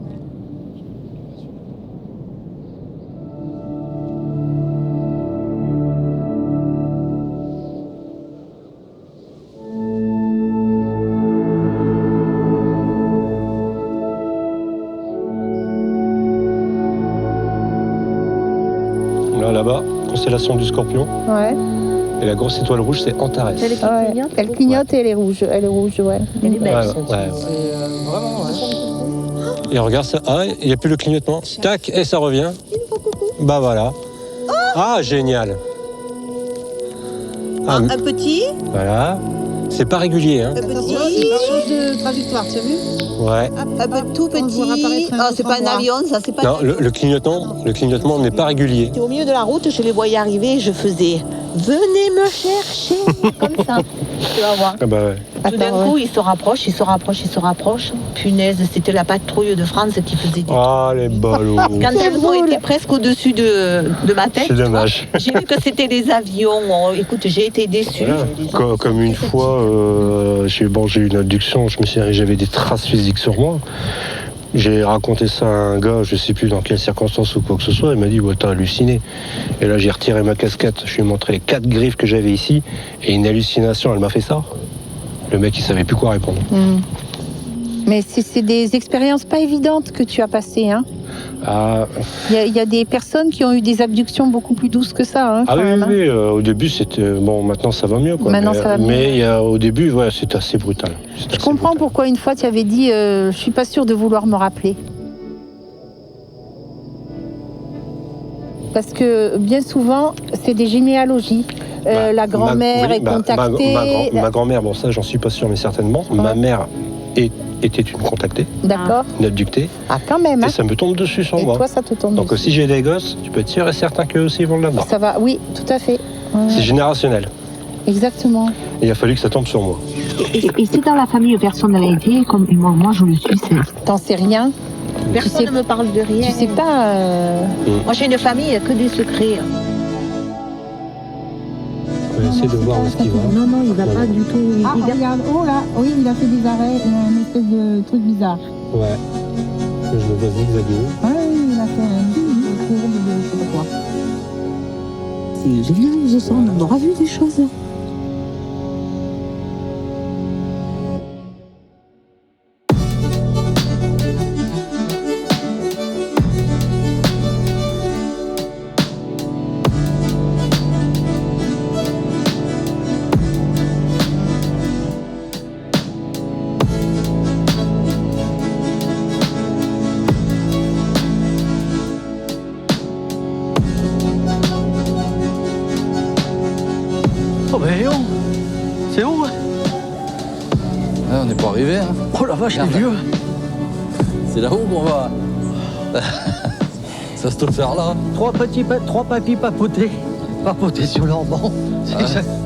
S1: Là-bas, constellation du Scorpion.
S13: Ouais.
S1: Et la grosse étoile rouge, c'est Antares.
S13: Elle clignote et elle est rouge. Elle est rouge, ouais.
S14: Elle est belle.
S1: Et regarde ça. Ah, il n'y a plus le clignotement. Tac, et ça revient. Bah voilà. Ah, génial.
S14: Un petit.
S1: Voilà. C'est pas régulier, hein.
S14: Un petit.
S5: Change de trajectoire, tu as vu?
S1: Ouais.
S14: Un peu tout petit. Ah, c'est pas un avion, ça, c'est pas.
S1: Non, le clignotement n'est pas régulier.
S14: Au milieu de la route, je les voyais arriver, je faisais venez me chercher comme ça. Tu vas voir.
S1: Ah bah ouais.
S14: Tout d'un coup, ils se rapprochent. Punaise, c'était la patrouille de France qui faisait des...
S1: Ah, les ballots.
S14: Quand elles ont été presque au-dessus de ma tête,
S1: c'est dommage.
S14: J'ai vu que c'était des avions. Oh, écoute, j'ai été déçue.
S1: Voilà. Comme une fois, j'ai eu une abduction, j'avais des traces physiques sur moi. J'ai raconté ça à un gars, je sais plus dans quelles circonstances ou quoi que ce soit, il m'a dit ouais, t'as halluciné. Et là j'ai retiré ma casquette, je lui ai montré les 4 griffes que j'avais ici, et une hallucination, elle m'a fait ça. Le mec il savait plus quoi répondre.
S13: Mais c'est des expériences pas évidentes que tu as passées, hein. Il y a des personnes qui ont eu des abductions beaucoup plus douces que ça, hein,
S1: oui, au début c'était... Bon, maintenant ça va mieux, quoi.
S13: Maintenant, ça va mieux.
S1: Mais au début, ouais, c'était assez brutal.
S13: Je comprends pourquoi une fois tu avais dit je suis pas sûre de vouloir me rappeler. Parce que bien souvent, c'est des généalogies. La grand-mère est contactée.
S1: Ma grand-mère, bon ça j'en suis pas sûr, mais certainement. Ouais. Ma mère était une contactée.
S13: D'accord.
S1: Une abductée.
S13: Ah, quand même. Hein.
S1: Et ça me tombe dessus sur moi.
S13: Et toi, ça te tombe
S1: dessus. Donc si j'ai des gosses, tu peux être sûr et certain qu'eux aussi vont l'avoir.
S13: Ça va, oui, tout à fait.
S1: C'est générationnel.
S13: Exactement.
S1: Et il a fallu que ça tombe sur moi.
S14: Et si dans la famille personne n'a été, comme moi je le suis,
S13: t'en sais rien.
S14: Personne ne me parle de rien.
S13: Tu sais pas.
S14: Moi j'ai une famille, il n'y a que des secrets.
S1: On va essayer de voir où est-ce qu'il va.
S14: Non, il va pas du tout.
S13: Regarde, oh là, oui, il a fait des arrêts, une espèce de truc bizarre.
S1: Ouais. Je le vois zigzaguer.
S13: Ouais, il a fait un courbe de je sais pas quoi.
S14: C'est génial, je sens, on aura vu des choses.
S16: bientôt arriver. Hein.
S2: Oh la vache, c'est vieux.
S16: C'est là-haut qu'on va. Ça se te faire là.
S2: Trois papis papotés sur leur banc.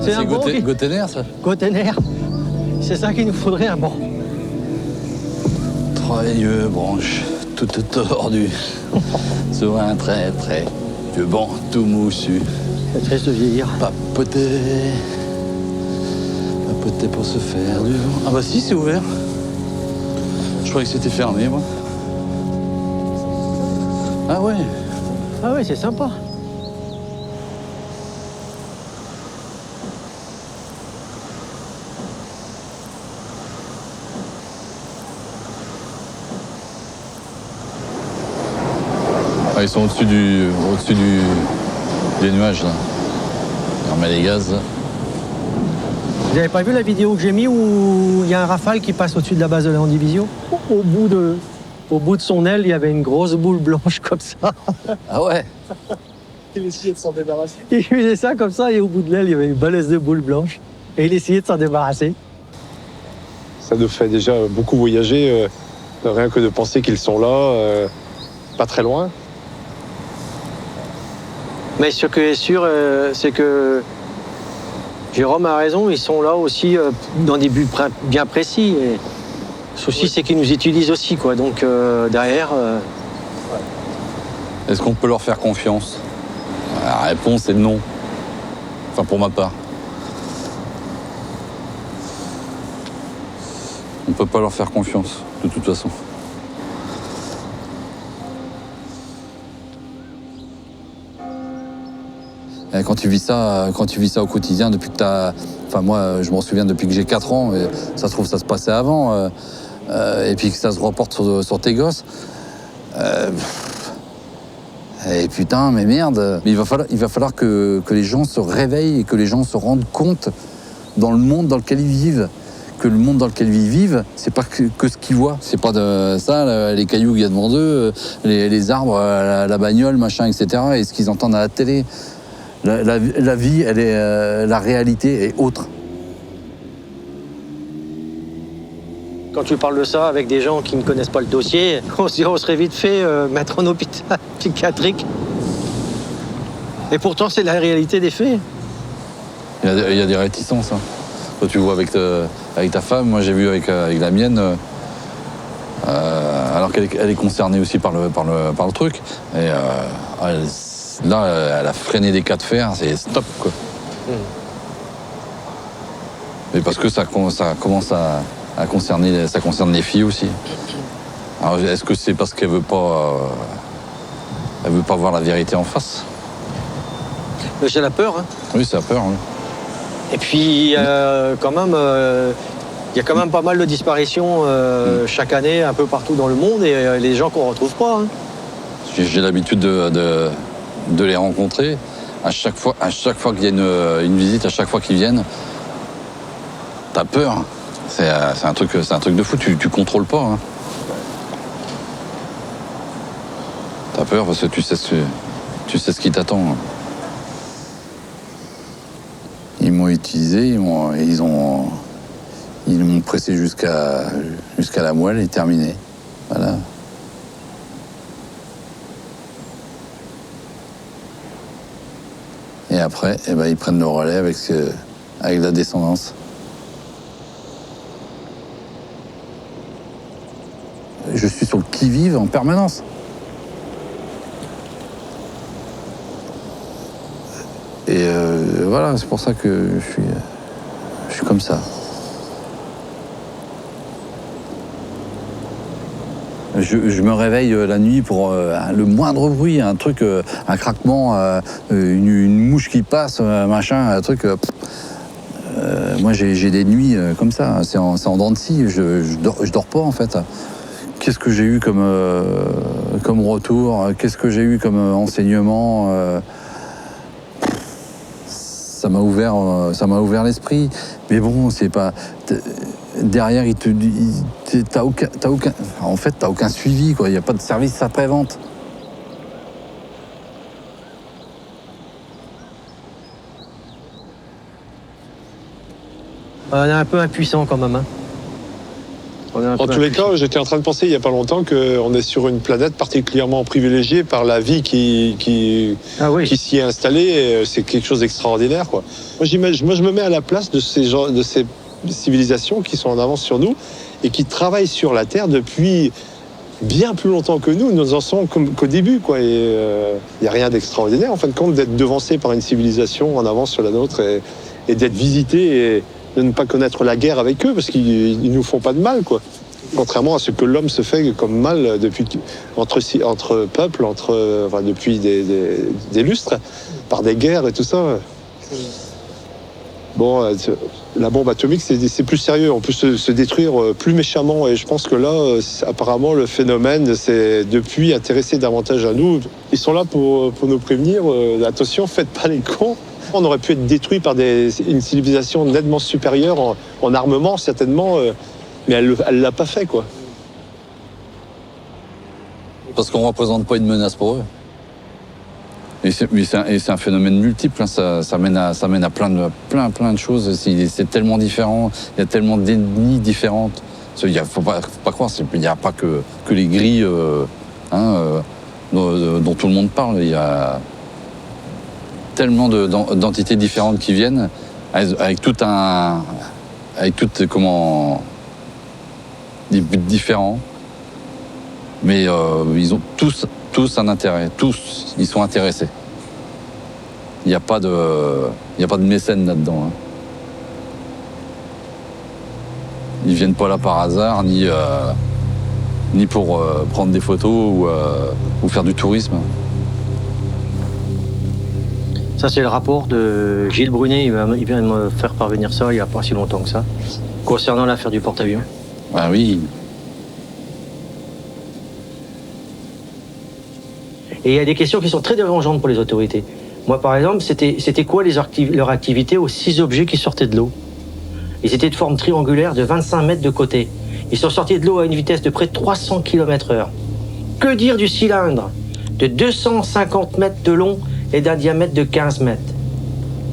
S2: C'est un banc.
S16: Gotener, ça.
S2: Gotener. C'est ça qu'il nous faudrait, un banc.
S16: 3 vieux branches, toutes tordues. Sur un très vieux banc tout moussu.
S2: C'est triste de vieillir.
S16: Papoter pour se faire du vent. Ah bah si, c'est ouvert. Je croyais que c'était fermé, moi. Ah ouais.
S2: Ah ouais, c'est sympa.
S16: Ah, ils sont au-dessus des nuages, là. On met les gaz, là.
S2: Vous n'avez pas vu la vidéo que j'ai mis où il y a un Rafale qui passe au-dessus de la base de l'Andivision? Au bout de son aile, il y avait une grosse boule blanche comme ça.
S16: Ah ouais.
S2: Il essayait de s'en débarrasser. Il faisait ça comme ça et au bout de l'aile, il y avait une balèze de boule blanche. Et il essayait de s'en débarrasser.
S8: Ça nous fait déjà beaucoup voyager, rien que de penser qu'ils sont là, pas très loin.
S2: Mais ce qui est sûr, c'est que Jérôme a raison, ils sont là aussi dans des buts bien précis. Et le souci, c'est qu'ils nous utilisent aussi, quoi. Donc derrière.
S16: Est-ce qu'on peut leur faire confiance? La réponse est non. Enfin, pour ma part. On ne peut pas leur faire confiance, de toute façon. Et quand tu vis ça au quotidien, depuis que t'as... Enfin, moi, je m'en souviens depuis que j'ai 4 ans, et ça se trouve, ça se passait avant, et puis que ça se reporte sur tes gosses. Et putain, mais merde. Mais il va falloir que les gens se réveillent et que les gens se rendent compte dans le monde dans lequel ils vivent. Que le monde dans lequel ils vivent, c'est pas que ce qu'ils voient. C'est pas de ça, les cailloux qu'il y a devant eux, les arbres, la bagnole, machin, etc. Et ce qu'ils entendent à la télé. La vie, elle est, la réalité est autre.
S2: Quand tu parles de ça avec des gens qui ne connaissent pas le dossier, on serait vite fait mettre en hôpital psychiatrique. Et pourtant, c'est la réalité des faits.
S16: Il y a des réticences. Hein. Quand tu vois avec ta femme, moi j'ai vu avec la mienne, alors qu'elle est concernée aussi par le truc. Et là, elle a freiné des cas de fer, c'est stop, quoi. Mais parce que ça commence à concerner, ça concerne les filles aussi. Alors, est-ce que c'est parce qu'elle veut pas voir la vérité en face?
S2: C'est la peur, hein.
S16: Oui, c'est la peur, oui.
S2: Et puis, quand même, il y a quand même pas mal de disparitions chaque année, un peu partout dans le monde, et les gens qu'on retrouve pas. Hein.
S16: J'ai l'habitude de les rencontrer. À chaque fois qu'il y a une visite, à chaque fois qu'ils viennent, t'as peur. C'est un truc de fou. Tu contrôles pas. Hein. T'as peur parce que tu sais ce qui t'attend. Ils m'ont utilisé, ils m'ont pressé jusqu'à la moelle et terminé. Voilà. Et après, ils prennent le relais avec la descendance. Je suis sur le qui-vive en permanence. Et voilà, c'est pour ça que je suis comme ça. Je me réveille la nuit pour le moindre bruit, un truc, un craquement, une mouche qui passe, machin, un truc. Moi, j'ai des nuits comme ça. C'est en dents de scie. Je dors pas en fait. Qu'est-ce que j'ai eu comme retour? Qu'est-ce que j'ai eu comme enseignement? Ça m'a ouvert l'esprit. Mais bon, c'est pas. Derrière, il te dit, t'as aucun suivi, quoi. Il n'y a pas de service après-vente.
S2: On est un peu impuissant quand même. Hein.
S8: En tous les cas, j'étais en train de penser il n'y a pas longtemps qu'on est sur une planète particulièrement privilégiée par la vie qui s'y est installée. C'est quelque chose d'extraordinaire, quoi. Moi, je me mets à la place de ces civilisations qui sont en avance sur nous et qui travaillent sur la Terre depuis bien plus longtemps que nous. Nous en sommes qu'au début, quoi. Et il n'y a rien d'extraordinaire, en fin de compte, d'être devancé par une civilisation en avance sur la nôtre et d'être visité et de ne pas connaître la guerre avec eux, parce qu'ils ne nous font pas de mal, quoi. Contrairement à ce que l'homme se fait comme mal entre peuples, depuis des lustres, par des guerres et tout ça. Bon, la bombe atomique, c'est plus sérieux. On peut se détruire plus méchamment. Et je pense que là, apparemment, le phénomène s'est depuis intéressé davantage à nous. Ils sont là pour nous prévenir. Attention, faites pas les cons. On aurait pu être détruit par une civilisation nettement supérieure en armement, certainement, mais elle l'a pas fait, quoi.
S16: Parce qu'on ne représente pas une menace pour eux. Et c'est un phénomène multiple, hein. Ça mène à plein de choses. C'est tellement différent, il y a tellement d'ennemis différentes. Il ne faut pas croire, il n'y a pas que les grilles dont tout le monde parle. Il y a tellement d'entités différentes qui viennent avec des buts différents, mais ils ont tous un intérêt, tous ils sont intéressés. Il n'y a pas de mécène là-dedans, hein. Ils viennent pas là par hasard, ni pour prendre des photos ou faire du tourisme.
S2: Ça, c'est le rapport de Gilles Brunet. Il vient de me faire parvenir ça il n'y a pas si longtemps que ça, concernant l'affaire du porte-avions.
S16: Ah oui.
S2: Et il y a des questions qui sont très dérangeantes pour les autorités. Moi, par exemple, c'était quoi leur activité aux 6 objets qui sortaient de l'eau? Ils étaient de forme triangulaire de 25 mètres de côté. Ils sont sortis de l'eau à une vitesse de près de 300 km/h. Que dire du cylindre de 250 mètres de long et d'un diamètre de 15 mètres?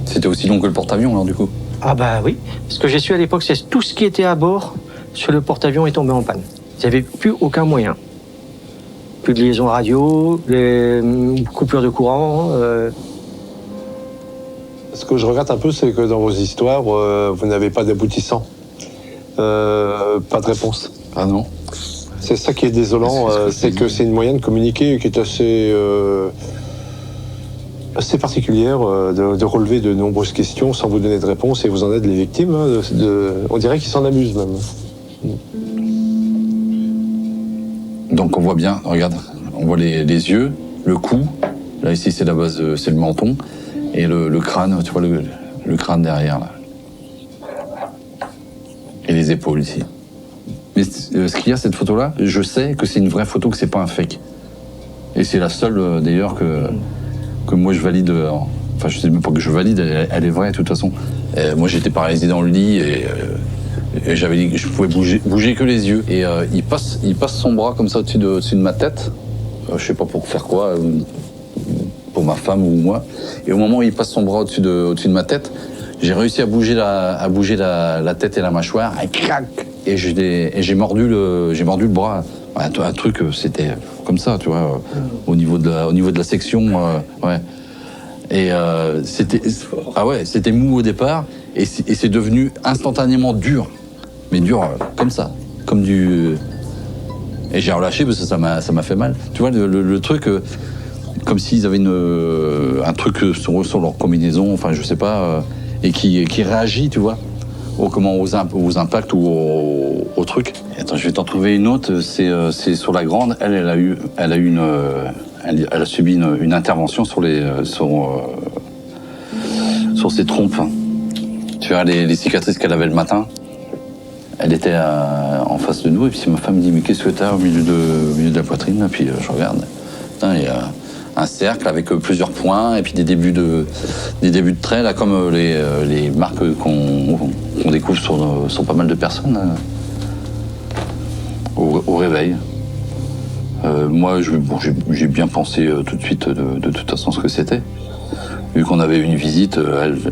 S16: C'était aussi long que le porte-avions, alors, du coup?
S2: Ah bah oui. Ce que j'ai su à l'époque, c'est que tout ce qui était à bord sur le porte-avions est tombé en panne. Ils n'avaient plus aucun moyen. Plus de liaison radio, les coupures de courant.
S8: Ce que je regrette un peu, c'est que dans vos histoires, vous n'avez pas d'aboutissant. Pas de réponse.
S16: Ah non?
S8: C'est ça qui est désolant, c'est que c'est une moyenne de communiquer qui est assez particulière, de relever de nombreuses questions sans vous donner de réponse, et vous en êtes les victimes. Hein, on dirait qu'ils s'en amusent même.
S16: Donc on voit bien, regarde, on voit les yeux, le cou, là ici c'est la base, c'est le menton, et le crâne, tu vois le crâne derrière là. Et les épaules ici. Mais ce qu'il y a, cette photo-là, je sais que c'est une vraie photo, que c'est pas un fake. Et c'est la seule d'ailleurs que moi je valide, enfin je sais même pas que je valide, elle est vraie de toute façon. Moi j'étais paralysé dans le lit et j'avais dit que je pouvais bouger que les yeux. Et il passe son bras comme ça au-dessus de ma tête. Je sais pas pour faire quoi, pour ma femme ou moi. Et au moment où il passe son bras au-dessus de ma tête, j'ai réussi à bouger la tête et la mâchoire. Et crac, et j'ai mordu le bras. Un truc, c'était comme ça, tu vois, au niveau de la section, ouais. Et c'était mou au départ, et c'est devenu instantanément dur. Mais dur comme ça, comme du... Et j'ai relâché parce que ça m'a fait mal. Tu vois, le truc, comme s'ils avaient un truc sur leur combinaison, enfin je sais pas, et qui réagit, tu vois, aux impacts ou au truc. Et attends, je vais t'en trouver une autre, c'est sur la grande, elle a subi une intervention sur ses trompes. Tu vois, les cicatrices qu'elle avait le matin. Elle était en face de nous, et puis ma femme me dit « Mais qu'est-ce que t'as au milieu de la poitrine ?» Et puis je regarde. Putain, il y a un cercle avec plusieurs points, et puis des débuts de traits, là, comme les marques qu'on découvre sur pas mal de personnes au réveil. Moi, j'ai bien pensé tout de suite de toute façon ce que c'était. Vu qu'on avait une visite,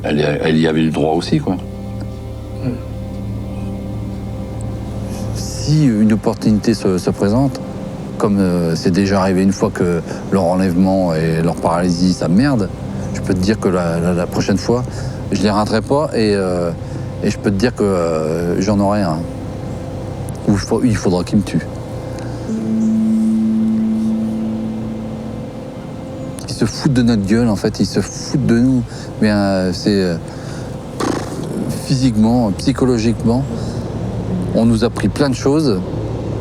S16: elle y avait le droit aussi, quoi. si une opportunité se présente, comme c'est déjà arrivé une fois que leur enlèvement et leur paralysie, ça merde, je peux te dire que la prochaine fois, je les raterai pas et je peux te dire que j'en aurai un. Ou il faudra qu'ils me tuent. Ils se foutent de notre gueule, en fait, ils se foutent de nous. Mais c'est physiquement, psychologiquement, on nous a pris plein de choses.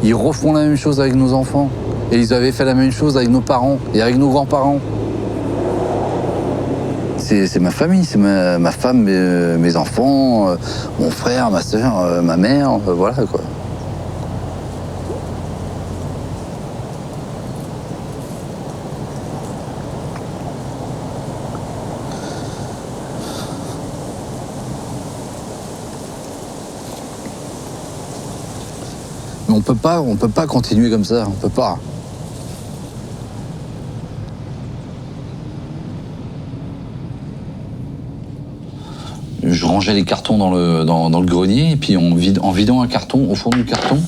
S16: Ils refont la même chose avec nos enfants. Et ils avaient fait la même chose avec nos parents et avec nos grands-parents. C'est ma famille, c'est ma femme, mes enfants, mon frère, ma soeur, ma mère, voilà quoi. Mais on peut pas continuer comme ça, on peut pas. Je rangeais les cartons dans le grenier et puis en vidant un carton, au fond du carton,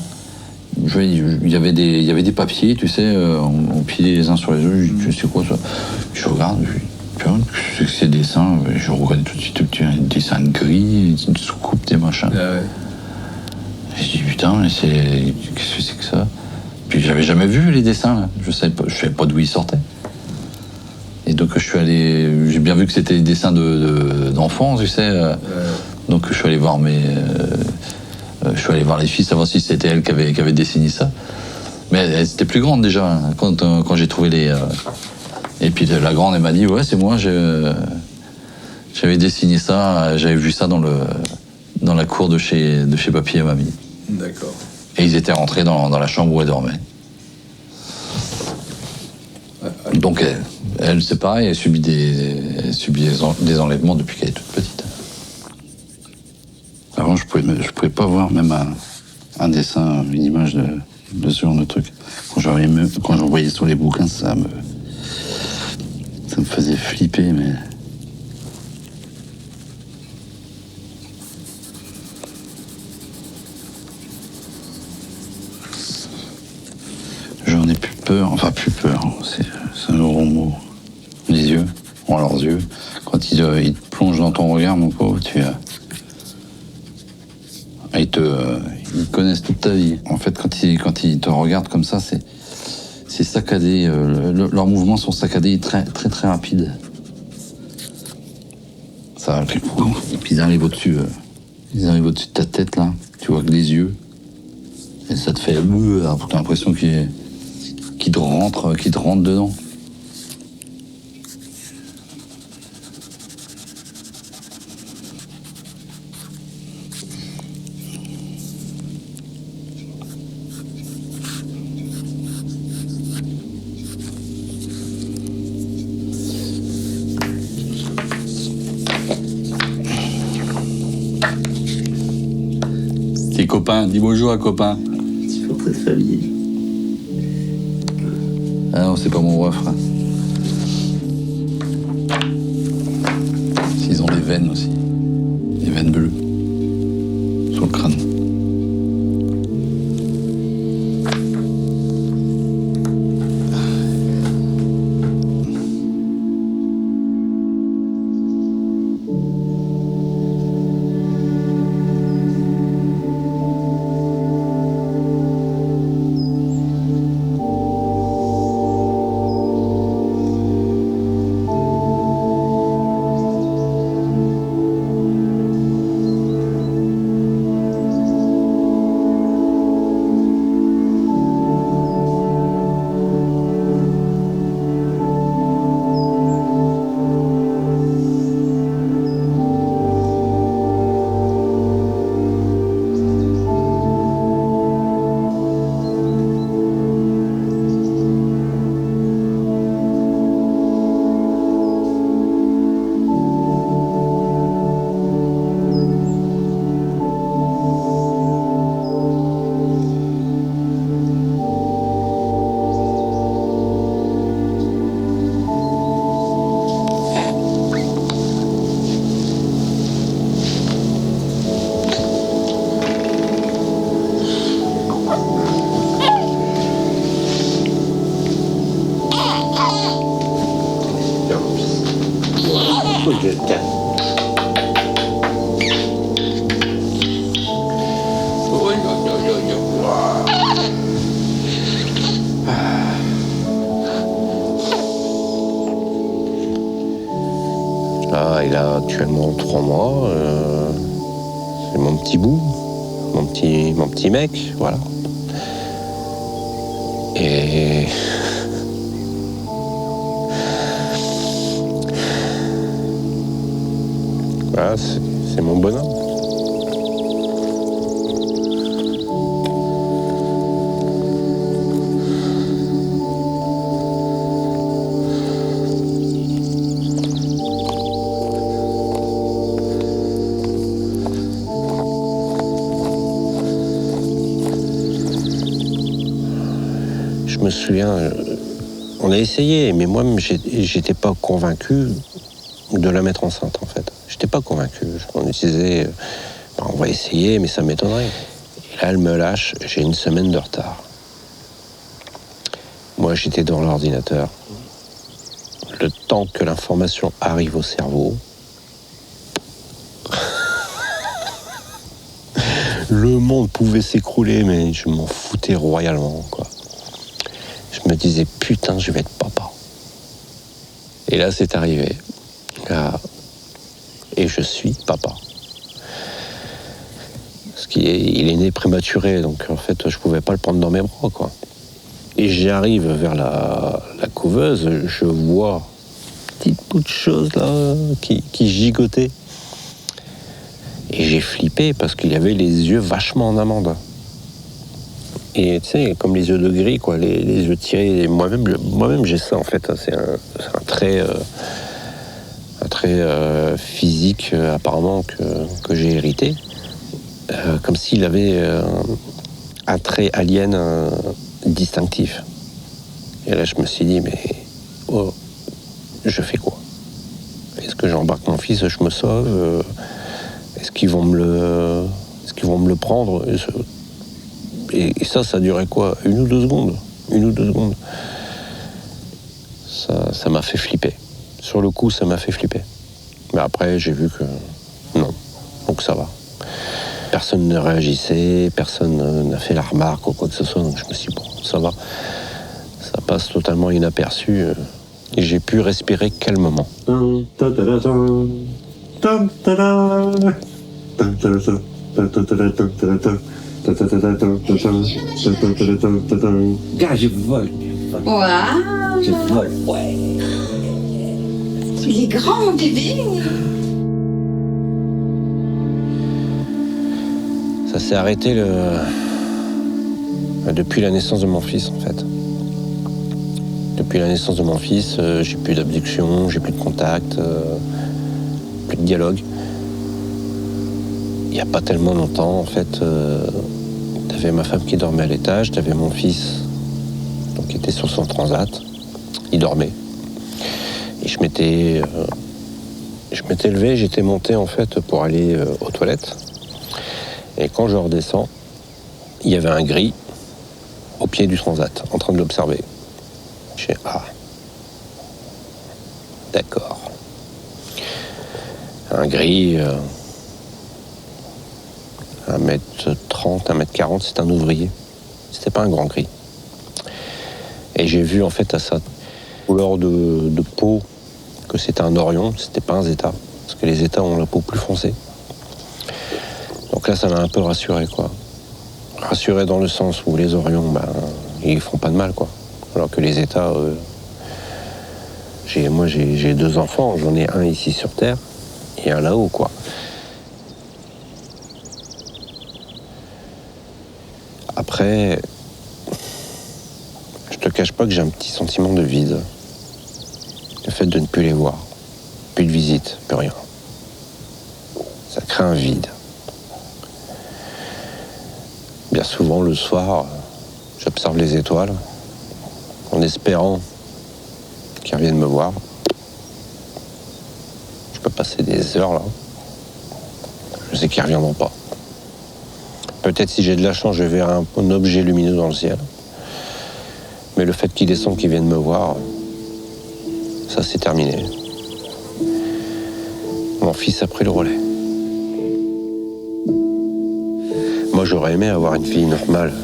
S16: il y avait des papiers, tu sais, empilés les uns sur les autres. Je dis, c'est quoi ça? Je regarde, je dis, c'est que ces dessins, je reconnais tout de suite un dessin gris, une soucoupe, des machins. Ah ouais. Je dis, putain, mais qu'est-ce que c'est que ça? Puis j'avais jamais vu les dessins, là. Je savais pas d'où ils sortaient. Et donc je suis allé, j'ai bien vu que c'était des dessins d'enfants, tu sais. Donc je suis allé voir je suis allé voir les filles, savoir si c'était elles qui avaient dessiné ça. Mais elles étaient plus grandes déjà, hein, quand j'ai trouvé les. Et puis la grande, elle m'a dit, ouais, c'est moi, j'avais dessiné ça, j'avais vu ça dans la cour de chez papy et mamie.
S12: D'accord.
S16: Et ils étaient rentrés dans la chambre où elle dormait. Donc elle c'est pareil, elle subit des enlèvements depuis qu'elle est toute petite. Avant, je pouvais pas voir même un dessin, une image de ce genre de truc. Quand j'en voyais sur les bouquins, ça me faisait flipper, mais... J'en ai plus peur, enfin plus peur, c'est un gros mot. Les yeux, ont leurs yeux. Quand ils te plongent dans ton regard, mon pauvre, ils te connaissent toute ta vie. En fait, quand ils te regardent comme ça, c'est saccadé. Leurs mouvements sont saccadés et très très très rapides. Ça, et puis ils arrivent au-dessus de ta tête là. Tu vois que les yeux. Et ça te fait t'as l'impression qu'il te rentre dedans. Tes copains, dis bonjour à copain.
S12: C'est pour cette famille.
S16: Ah non, c'est pas mon ref. Ils ont des veines aussi. Des veines bleues. Sur le crâne.
S1: Tiens. Là, il a actuellement 3 mois. C'est mon petit bout, mon petit mec, voilà. Et voilà, c'est mon bonhomme. Je me souviens, on a essayé, mais moi-même, j'étais pas convaincu de la mettre enceinte, en fait. J'étais pas convaincu. On disait, on va essayer, mais ça m'étonnerait. Et là, elle me lâche, j'ai une semaine de retard. Moi, j'étais devant l'ordinateur. Le temps que l'information arrive au cerveau, le monde pouvait s'écrouler, mais je m'en foutais royalement, quoi. Je me disais, putain, je vais être papa. Et là, c'est arrivé. Là, et je suis papa. Parce il est né prématuré, donc en fait, je pouvais pas le prendre dans mes bras, quoi. Et j'arrive vers la couveuse, je vois un petit bout de chose là qui gigotait. Et j'ai flippé parce qu'il avait les yeux vachement en amande. Et tu sais, comme les yeux de gris, quoi, les yeux tirés. Moi-même, j'ai ça, en fait. C'est un trait physique, apparemment, que j'ai hérité. Comme s'il avait un trait alien distinctif. Et là, je me suis dit, mais je fais quoi? Est-ce que j'embarque mon fils, je me sauve? Est-ce qu'ils vont me le prendre? Et ça durait quoi? 1 ou 2 secondes. 1 ou 2 secondes. Ça m'a fait flipper. Sur le coup, ça m'a fait flipper. Mais après, j'ai vu que non. Donc ça va. Personne ne réagissait, personne n'a fait la remarque ou quoi que ce soit. Donc je me suis dit, bon, ça va. Ça passe totalement inaperçu. Et j'ai pu respirer calmement.
S17: Gars, je vole.
S18: Waouh!
S17: Je vole, ouais.
S18: Il est grand, mon bébé.
S1: Ça s'est arrêté depuis la naissance de mon fils, en fait. Depuis la naissance de mon fils, j'ai plus d'abduction, j'ai plus de contact, plus de dialogue. Il n'y a pas tellement longtemps, en fait, t'avais ma femme qui dormait à l'étage, t'avais mon fils donc, qui était sur son transat. Il dormait. Et je m'étais levé, j'étais monté, en fait, pour aller aux toilettes. Et quand je redescends, il y avait un gris au pied du transat, en train de l'observer. Je fais, ah, d'accord. Un gris, 1m30, 1m40, c'est un ouvrier. C'était pas un grand gris. Et j'ai vu en fait à sa couleur de peau que c'était un orion, c'était pas un zeta. Parce que les zétas ont la peau plus foncée. Donc là, ça m'a un peu rassuré, quoi. Rassuré dans le sens où les orions, ils font pas de mal, quoi. Alors que les zétas, j'ai 2 enfants, j'en ai un ici sur Terre et un là-haut, quoi. Après, je te cache pas que j'ai un petit sentiment de vide. Le fait de ne plus les voir. Plus de visite, plus rien. Ça crée un vide. Bien souvent, le soir, j'observe les étoiles en espérant qu'ils reviennent me voir. Je peux passer des heures là. Je sais qu'ils ne reviendront pas. Peut-être si j'ai de la chance, je verrai un objet lumineux dans le ciel. Mais le fait qu'ils descendent, qu'ils viennent me voir, ça c'est terminé. Mon fils a pris le relais. Moi, j'aurais aimé avoir une fille normale.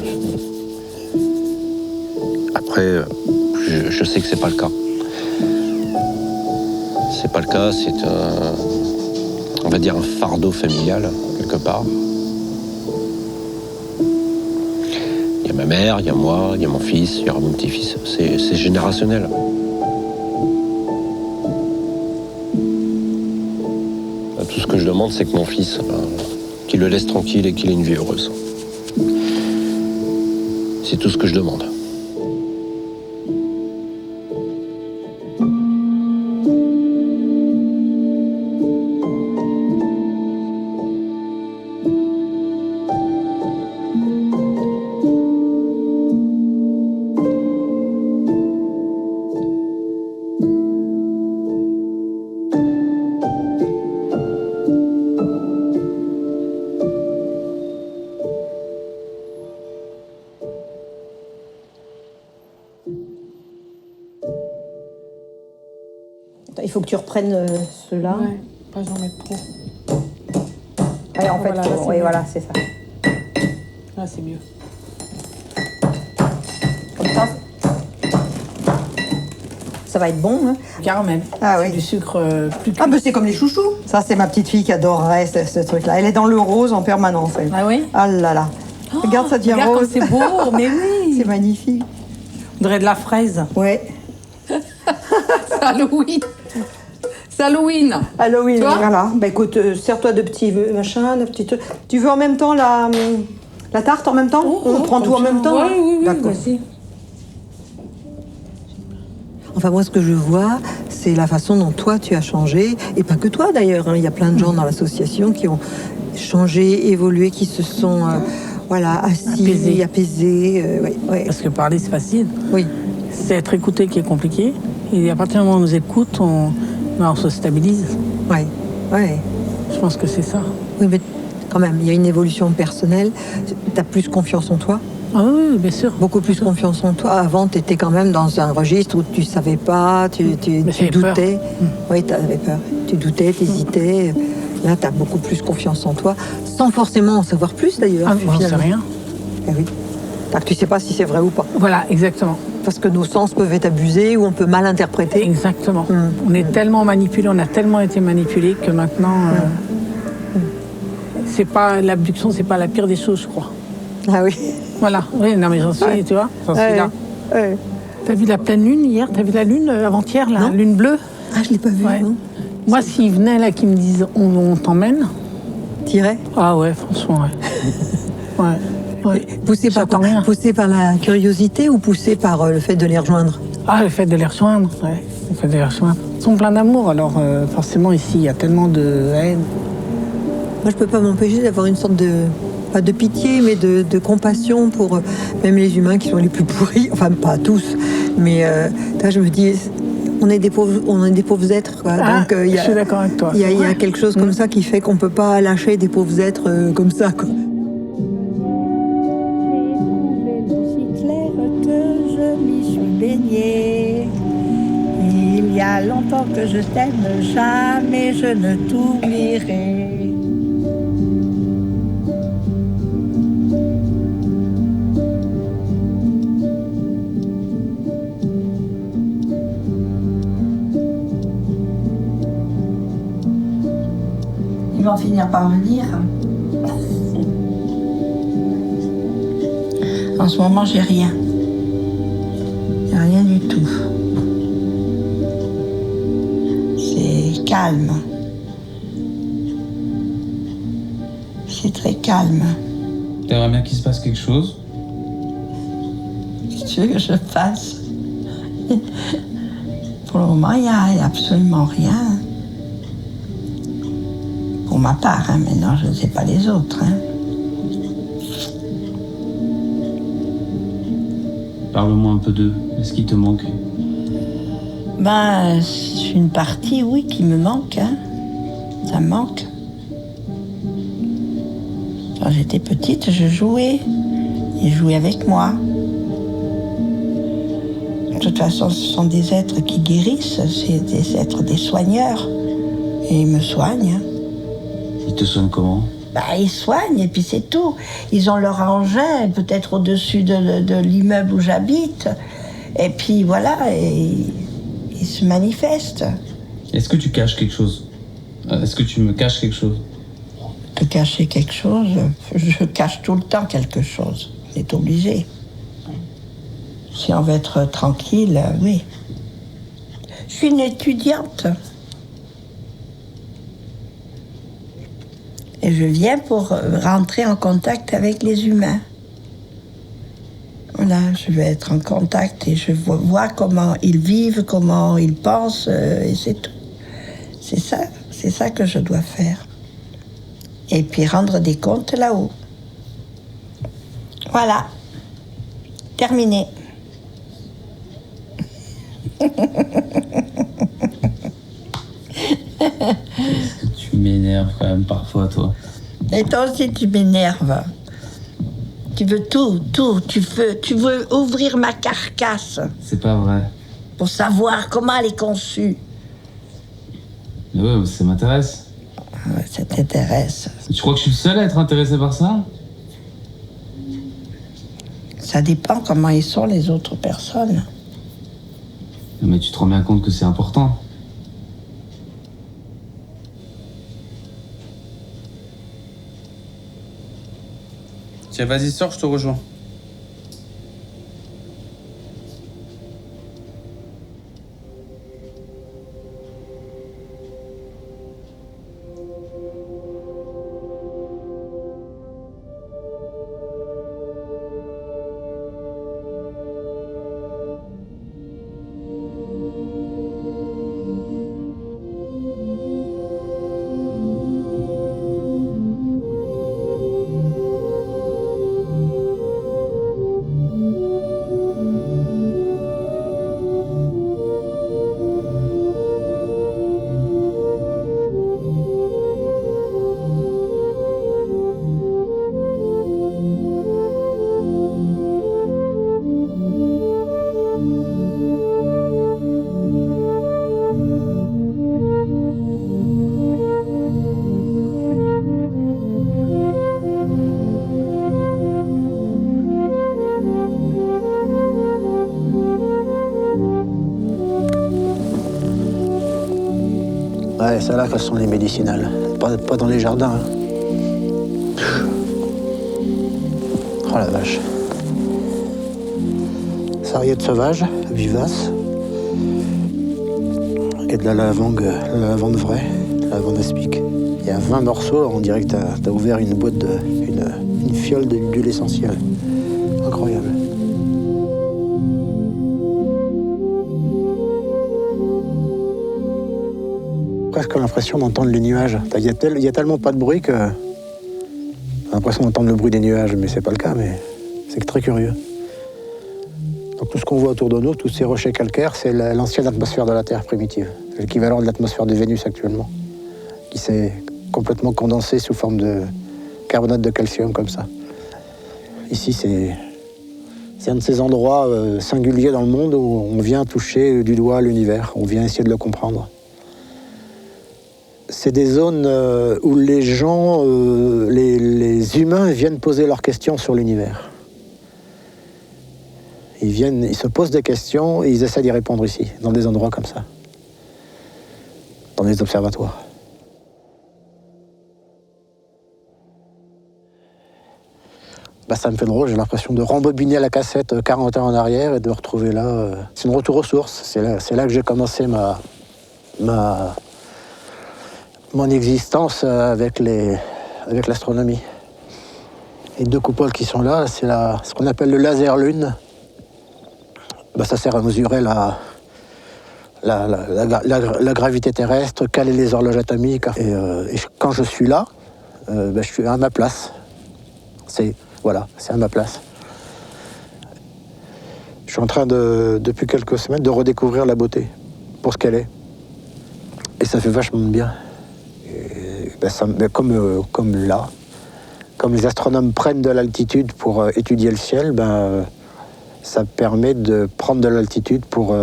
S1: Après, je sais que c'est pas le cas. C'est pas le cas, c'est on va dire un fardeau familial, quelque part. Il y a ma mère, il y a moi, il y a mon fils, il y aura mon petit-fils. C'est générationnel. Tout ce que je demande, c'est que mon fils, qu'il le laisse tranquille et qu'il ait une vie heureuse. C'est tout ce que je demande.
S14: Il faut que tu reprennes ceux-là.
S9: Ouais, pas en mettre trop.
S14: Allez, en fait,
S9: voilà, là,
S14: oui, voilà, c'est ça.
S9: Là, c'est mieux.
S14: Comme ça. Ça va être bon, hein.
S9: Caramel.
S14: Ah oui.
S9: Du sucre plus cuit.
S14: Ah, bah c'est comme les chouchous. Ça, c'est ma petite fille qui adorerait ce truc-là. Elle est dans le rose en permanence. Elle.
S9: Ah oui?
S14: Ah là là. Regarde, ça devient
S9: regarde
S14: rose.
S9: Comme c'est beau, mais oui.
S14: C'est magnifique.
S9: On dirait de la fraise.
S14: Ouais.
S5: C'est Halloween. C'est Halloween.
S14: Halloween,
S5: Tu vois
S14: voilà. Bah écoute, sers-toi de petits machins, de petits trucs. Tu veux en même temps la tarte en même temps? On prend tout en même temps?
S9: Oui, oui, oui.
S14: D'accord.
S9: Vas-y.
S14: Enfin, moi, ce que je vois, c'est la façon dont toi, tu as changé. Et pas que toi, d'ailleurs. Hein. Il y a plein de gens dans l'association qui ont changé, évolué, qui se sont assis, apaisés. Ouais.
S9: Parce que parler, c'est facile.
S14: Oui.
S9: C'est être écouté qui est compliqué. Et à partir du moment où on nous écoute, on se stabilise.
S14: Oui.
S9: Je pense que c'est ça.
S14: Oui, mais quand même, il y a une évolution personnelle. Tu as plus confiance en toi.
S9: Ah oui, bien sûr.
S14: Beaucoup plus confiance en toi. Avant, tu étais quand même dans un registre où tu savais pas, tu doutais. Oui, tu avais peur. Tu doutais, tu hésitais. Là, tu as beaucoup plus confiance en toi, sans forcément en savoir plus d'ailleurs.
S9: Ah, on ne sait rien.
S14: Eh oui. Tu sais pas si c'est vrai ou pas.
S9: Voilà, exactement.
S14: Parce que nos sens peuvent être abusés ou on peut mal interpréter.
S9: Exactement. On est tellement manipulés, on a tellement été manipulés que maintenant, c'est pas l'abduction, c'est pas la pire des choses, je crois.
S14: Ah oui.
S9: Voilà. Oui, non mais j'en suis, tu vois, j'en suis là.
S14: Ouais.
S9: T'as vu la pleine lune hier? T'as vu la lune avant-hier, la lune bleue?
S14: Ah, je l'ai pas vue.
S9: Ouais. Moi, s'ils venaient là, qui me disent on t'emmène.
S14: T'irais?
S9: Ah ouais, franchement, ouais. Ouais.
S14: Poussé par la curiosité ou poussé par le fait de les rejoindre?
S9: Ah, le fait de les rejoindre, ouais. Le fait de les rejoindre. Ils sont pleins d'amour, alors forcément ici, il y a tellement de haine.
S14: Moi, je peux pas m'empêcher d'avoir une sorte de, pas de pitié, mais de compassion pour même les humains qui sont les plus pourris. Enfin, pas tous, mais je me dis, on est des pauvres êtres, quoi.
S9: Ah,
S14: donc
S9: je suis d'accord avec toi.
S14: Il y a quelque chose comme ça qui fait qu'on peut pas lâcher des pauvres êtres comme ça, quoi.
S17: Il y a longtemps que je t'aime, jamais je ne t'oublierai. Ils vont finir par venir. En ce moment, j'ai rien. Il n'y a rien du tout. C'est calme. C'est très calme.
S12: T'aimerais bien qu'il se passe quelque chose?
S17: Qu'est-ce que tu veux que je fasse? Pour le moment, il n'y a absolument rien. Pour ma part, hein, maintenant, je ne sais pas les autres. Hein.
S12: Parle-moi un peu d'eux. Est-ce qu'il te manque?
S17: Ben, c'est une partie, oui, qui me manque. Hein. Ça me manque. Quand j'étais petite, je jouais. Ils jouaient avec moi. De toute façon, ce sont des êtres qui guérissent. C'est des êtres, des soigneurs. Et ils me soignent.
S19: Ils te soignent comment?
S17: Ils soignent et puis c'est tout. Ils ont leur engin, peut-être au-dessus de l'immeuble où j'habite. Et puis voilà, et ils se manifestent.
S19: Est-ce que tu caches quelque chose? Est-ce que tu me caches quelque chose?
S17: De cacher quelque chose, je cache tout le temps quelque chose. On est obligé. Si on veut être tranquille, oui. Je suis une étudiante. Et je viens pour rentrer en contact avec les humains. Voilà, je vais être en contact et je vois comment ils vivent, comment ils pensent, et c'est tout. C'est ça que je dois faire. Et puis rendre des comptes là-haut. Voilà. Terminé.
S19: Tu m'énerves quand même parfois, toi.
S17: Et toi aussi, tu m'énerves. Tu veux tout. Tu veux ouvrir ma carcasse.
S19: C'est pas vrai.
S17: Pour savoir comment elle est conçue.
S19: Mais ouais, ça m'intéresse.
S17: Ouais, ça t'intéresse.
S19: Tu crois que je suis le seul à être intéressé par ça?
S17: Ça dépend comment ils sont les autres personnes.
S19: Mais tu te rends bien compte que c'est important.
S12: Tiens, vas-y, sors, je te rejoins.
S20: Ouais, c'est là que sont les médicinales. Pas dans les jardins. Hein. Oh la vache. Sarriette sauvage, vivace. Et de la lavande vraie, la lavande aspic. Il y a 20 morceaux, on dirait que t'as ouvert une boîte une fiole d'huile essentielle. Incroyable. Presque l'impression d'entendre les nuages. Il y a tellement pas de bruit que j'ai l'impression d'entendre le bruit des nuages, mais c'est pas le cas, mais c'est très curieux. Donc tout ce qu'on voit autour de nous, tous ces rochers calcaires, c'est l'ancienne atmosphère de la Terre primitive. C'est l'équivalent de l'atmosphère de Vénus actuellement, qui s'est complètement condensée sous forme de carbonate de calcium comme ça. Ici, c'est un de ces endroits singuliers dans le monde où on vient toucher du doigt l'univers, on vient essayer de le comprendre. C'est des zones où les gens, les humains viennent poser leurs questions sur l'univers. Ils se posent des questions et ils essaient d'y répondre ici, dans des endroits comme ça, dans des observatoires. Ça me fait drôle, j'ai l'impression de rembobiner la cassette 40 ans en arrière et de retrouver là... C'est un retour aux sources, c'est là que j'ai commencé mon existence avec l'astronomie. Les deux coupoles qui sont là, c'est ce qu'on appelle le laser lune. Ça sert à mesurer la gravité terrestre, caler les horloges atomiques. Et quand je suis là, je suis à ma place. C'est à ma place. Je suis en train depuis quelques semaines, de redécouvrir la beauté pour ce qu'elle est. Et ça fait vachement de bien. Comme là, comme les astronomes prennent de l'altitude pour étudier le ciel, ça permet de prendre de l'altitude pour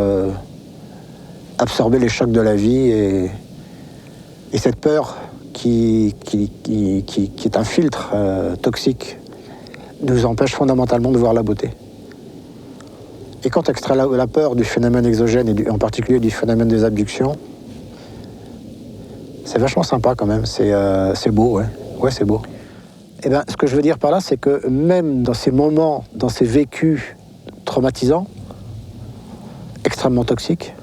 S20: absorber les chocs de la vie et Et cette peur qui est un filtre toxique nous empêche fondamentalement de voir la beauté. Et quand on extrait la peur du phénomène exogène, et en particulier du phénomène des abductions, c'est vachement sympa quand même, c'est beau, ouais. Ouais, c'est beau. Et bien, ce que je veux dire par là, c'est que même dans ces moments, dans ces vécus traumatisants, extrêmement toxiques,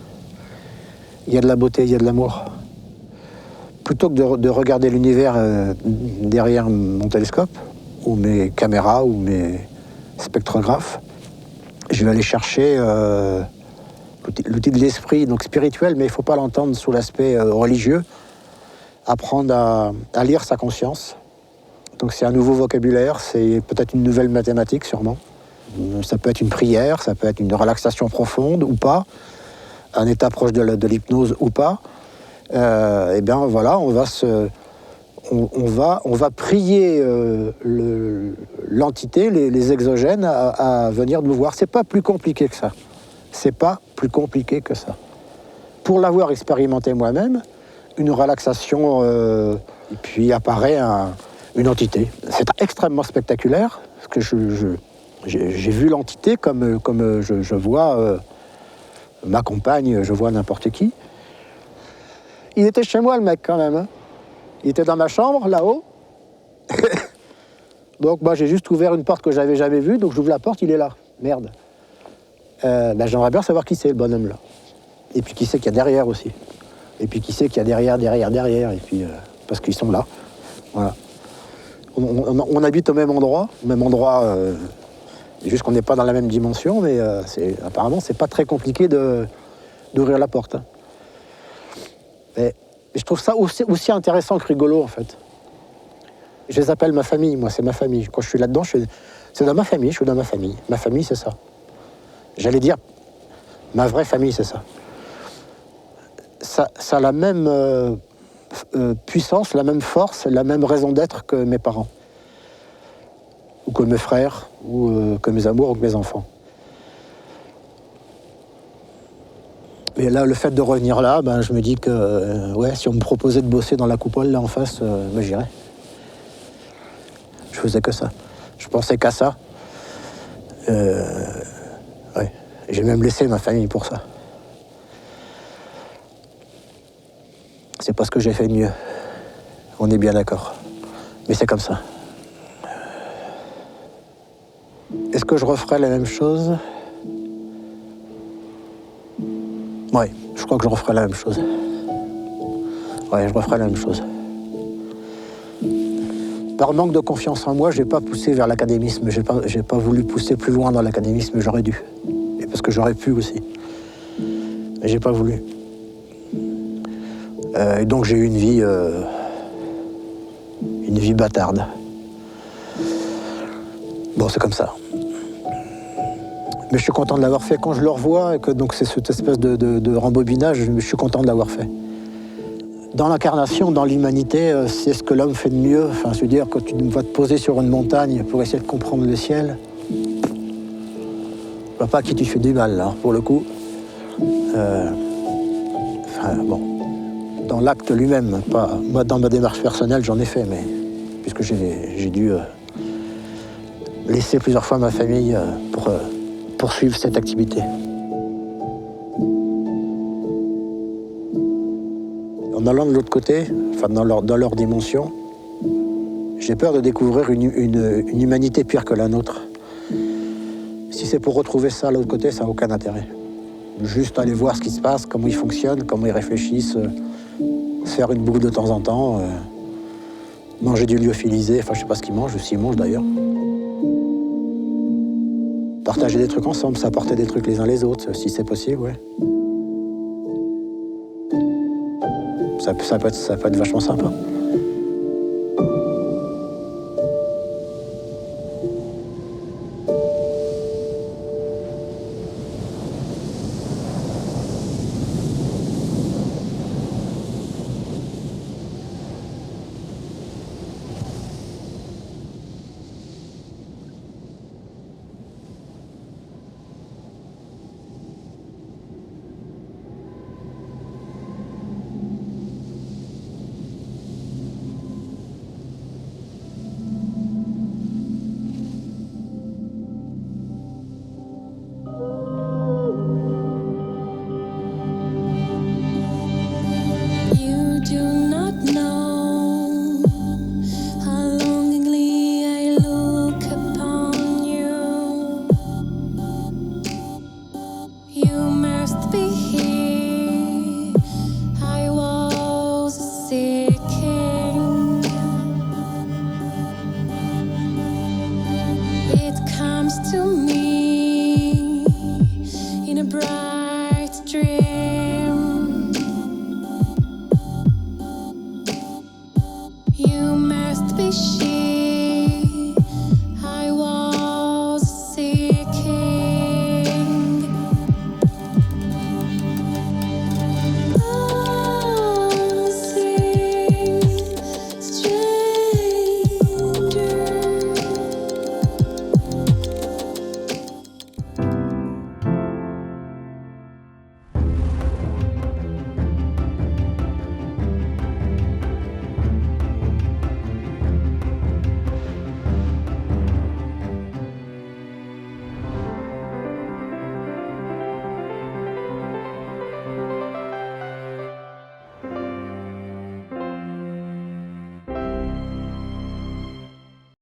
S20: il y a de la beauté, il y a de l'amour. Plutôt que de regarder l'univers derrière mon télescope, ou mes caméras, ou mes spectrographes, je vais aller chercher l'outil de l'esprit, donc spirituel, mais il ne faut pas l'entendre sous l'aspect religieux. Apprendre à lire sa conscience. Donc c'est un nouveau vocabulaire, c'est peut-être une nouvelle mathématique sûrement. Ça peut être une prière, ça peut être une relaxation profonde ou pas, un état proche de l'hypnose ou pas. Et bien voilà, on va prier l'entité, les exogènes à venir nous voir. C'est pas plus compliqué que ça. C'est pas plus compliqué que ça. Pour l'avoir expérimenté moi-même, une relaxation, et puis apparaît une entité. C'est extrêmement spectaculaire, parce que j'ai vu l'entité comme je vois ma compagne, je vois n'importe qui. Il était chez moi, le mec, quand même. Hein. Il était dans ma chambre, là-haut. Donc, moi, j'ai juste ouvert une porte que j'avais jamais vue, donc j'ouvre la porte, il est là. Merde. J'aimerais bien savoir qui c'est, le bonhomme, là. Et puis, qui c'est qu'il y a derrière aussi. Et puis, qui c'est qu'il y a derrière. Et puis, parce qu'ils sont là. Voilà. On habite au même endroit. Juste qu'on n'est pas dans la même dimension, mais apparemment, c'est pas très compliqué d'ouvrir la porte. Hein. Mais je trouve ça aussi intéressant que rigolo, en fait. Je les appelle ma famille, moi, c'est ma famille. Quand je suis là-dedans, c'est dans ma famille, je suis dans ma famille. Ma famille, c'est ça. J'allais dire, ma vraie famille, c'est ça. Ça a la même puissance, la même force, la même raison d'être que mes parents. Ou que mes frères, ou que mes amours, ou que mes enfants. Et là, le fait de revenir là, je me dis que si on me proposait de bosser dans la coupole là en face, j'irais. Je faisais que ça. Je pensais qu'à ça. J'ai même laissé ma famille pour ça. C'est pas ce que j'ai fait de mieux. On est bien d'accord. Mais c'est comme ça. Est-ce que je referais la même chose ? Ouais, je crois que je referais la même chose. Ouais, je referais la même chose. Par manque de confiance en moi, j'ai pas poussé vers l'académisme. J'ai pas voulu pousser plus loin dans l'académisme, j'aurais dû. Et parce que j'aurais pu aussi. Mais j'ai pas voulu. Et donc j'ai eu une vie bâtarde. Bon, c'est comme ça. Mais je suis content de l'avoir fait. Quand je le revois, et que donc c'est cette espèce de rembobinage, je suis content de l'avoir fait. Dans l'incarnation, dans l'humanité, c'est ce que l'homme fait de mieux. Enfin, se dire que tu vas te poser sur une montagne pour essayer de comprendre le ciel. Je vois pas à qui tu fais du mal, là, pour le coup. Dans l'acte lui-même, pas moi dans ma démarche personnelle, j'en ai fait, mais puisque j'ai dû laisser plusieurs fois ma famille pour poursuivre cette activité. En allant de l'autre côté, enfin dans leur dimension, j'ai peur de découvrir une humanité pire que la nôtre. Si c'est pour retrouver ça à l'autre côté, ça n'a aucun intérêt. Juste aller voir ce qui se passe, comment ils fonctionnent, comment ils réfléchissent, faire une bouffe de temps en temps, manger du lyophilisé, enfin je sais pas ce qu'ils mangent, ou s'ils mangent d'ailleurs. Partager des trucs ensemble, s'apporter des trucs les uns les autres, si c'est possible, ouais. Ça peut être vachement sympa.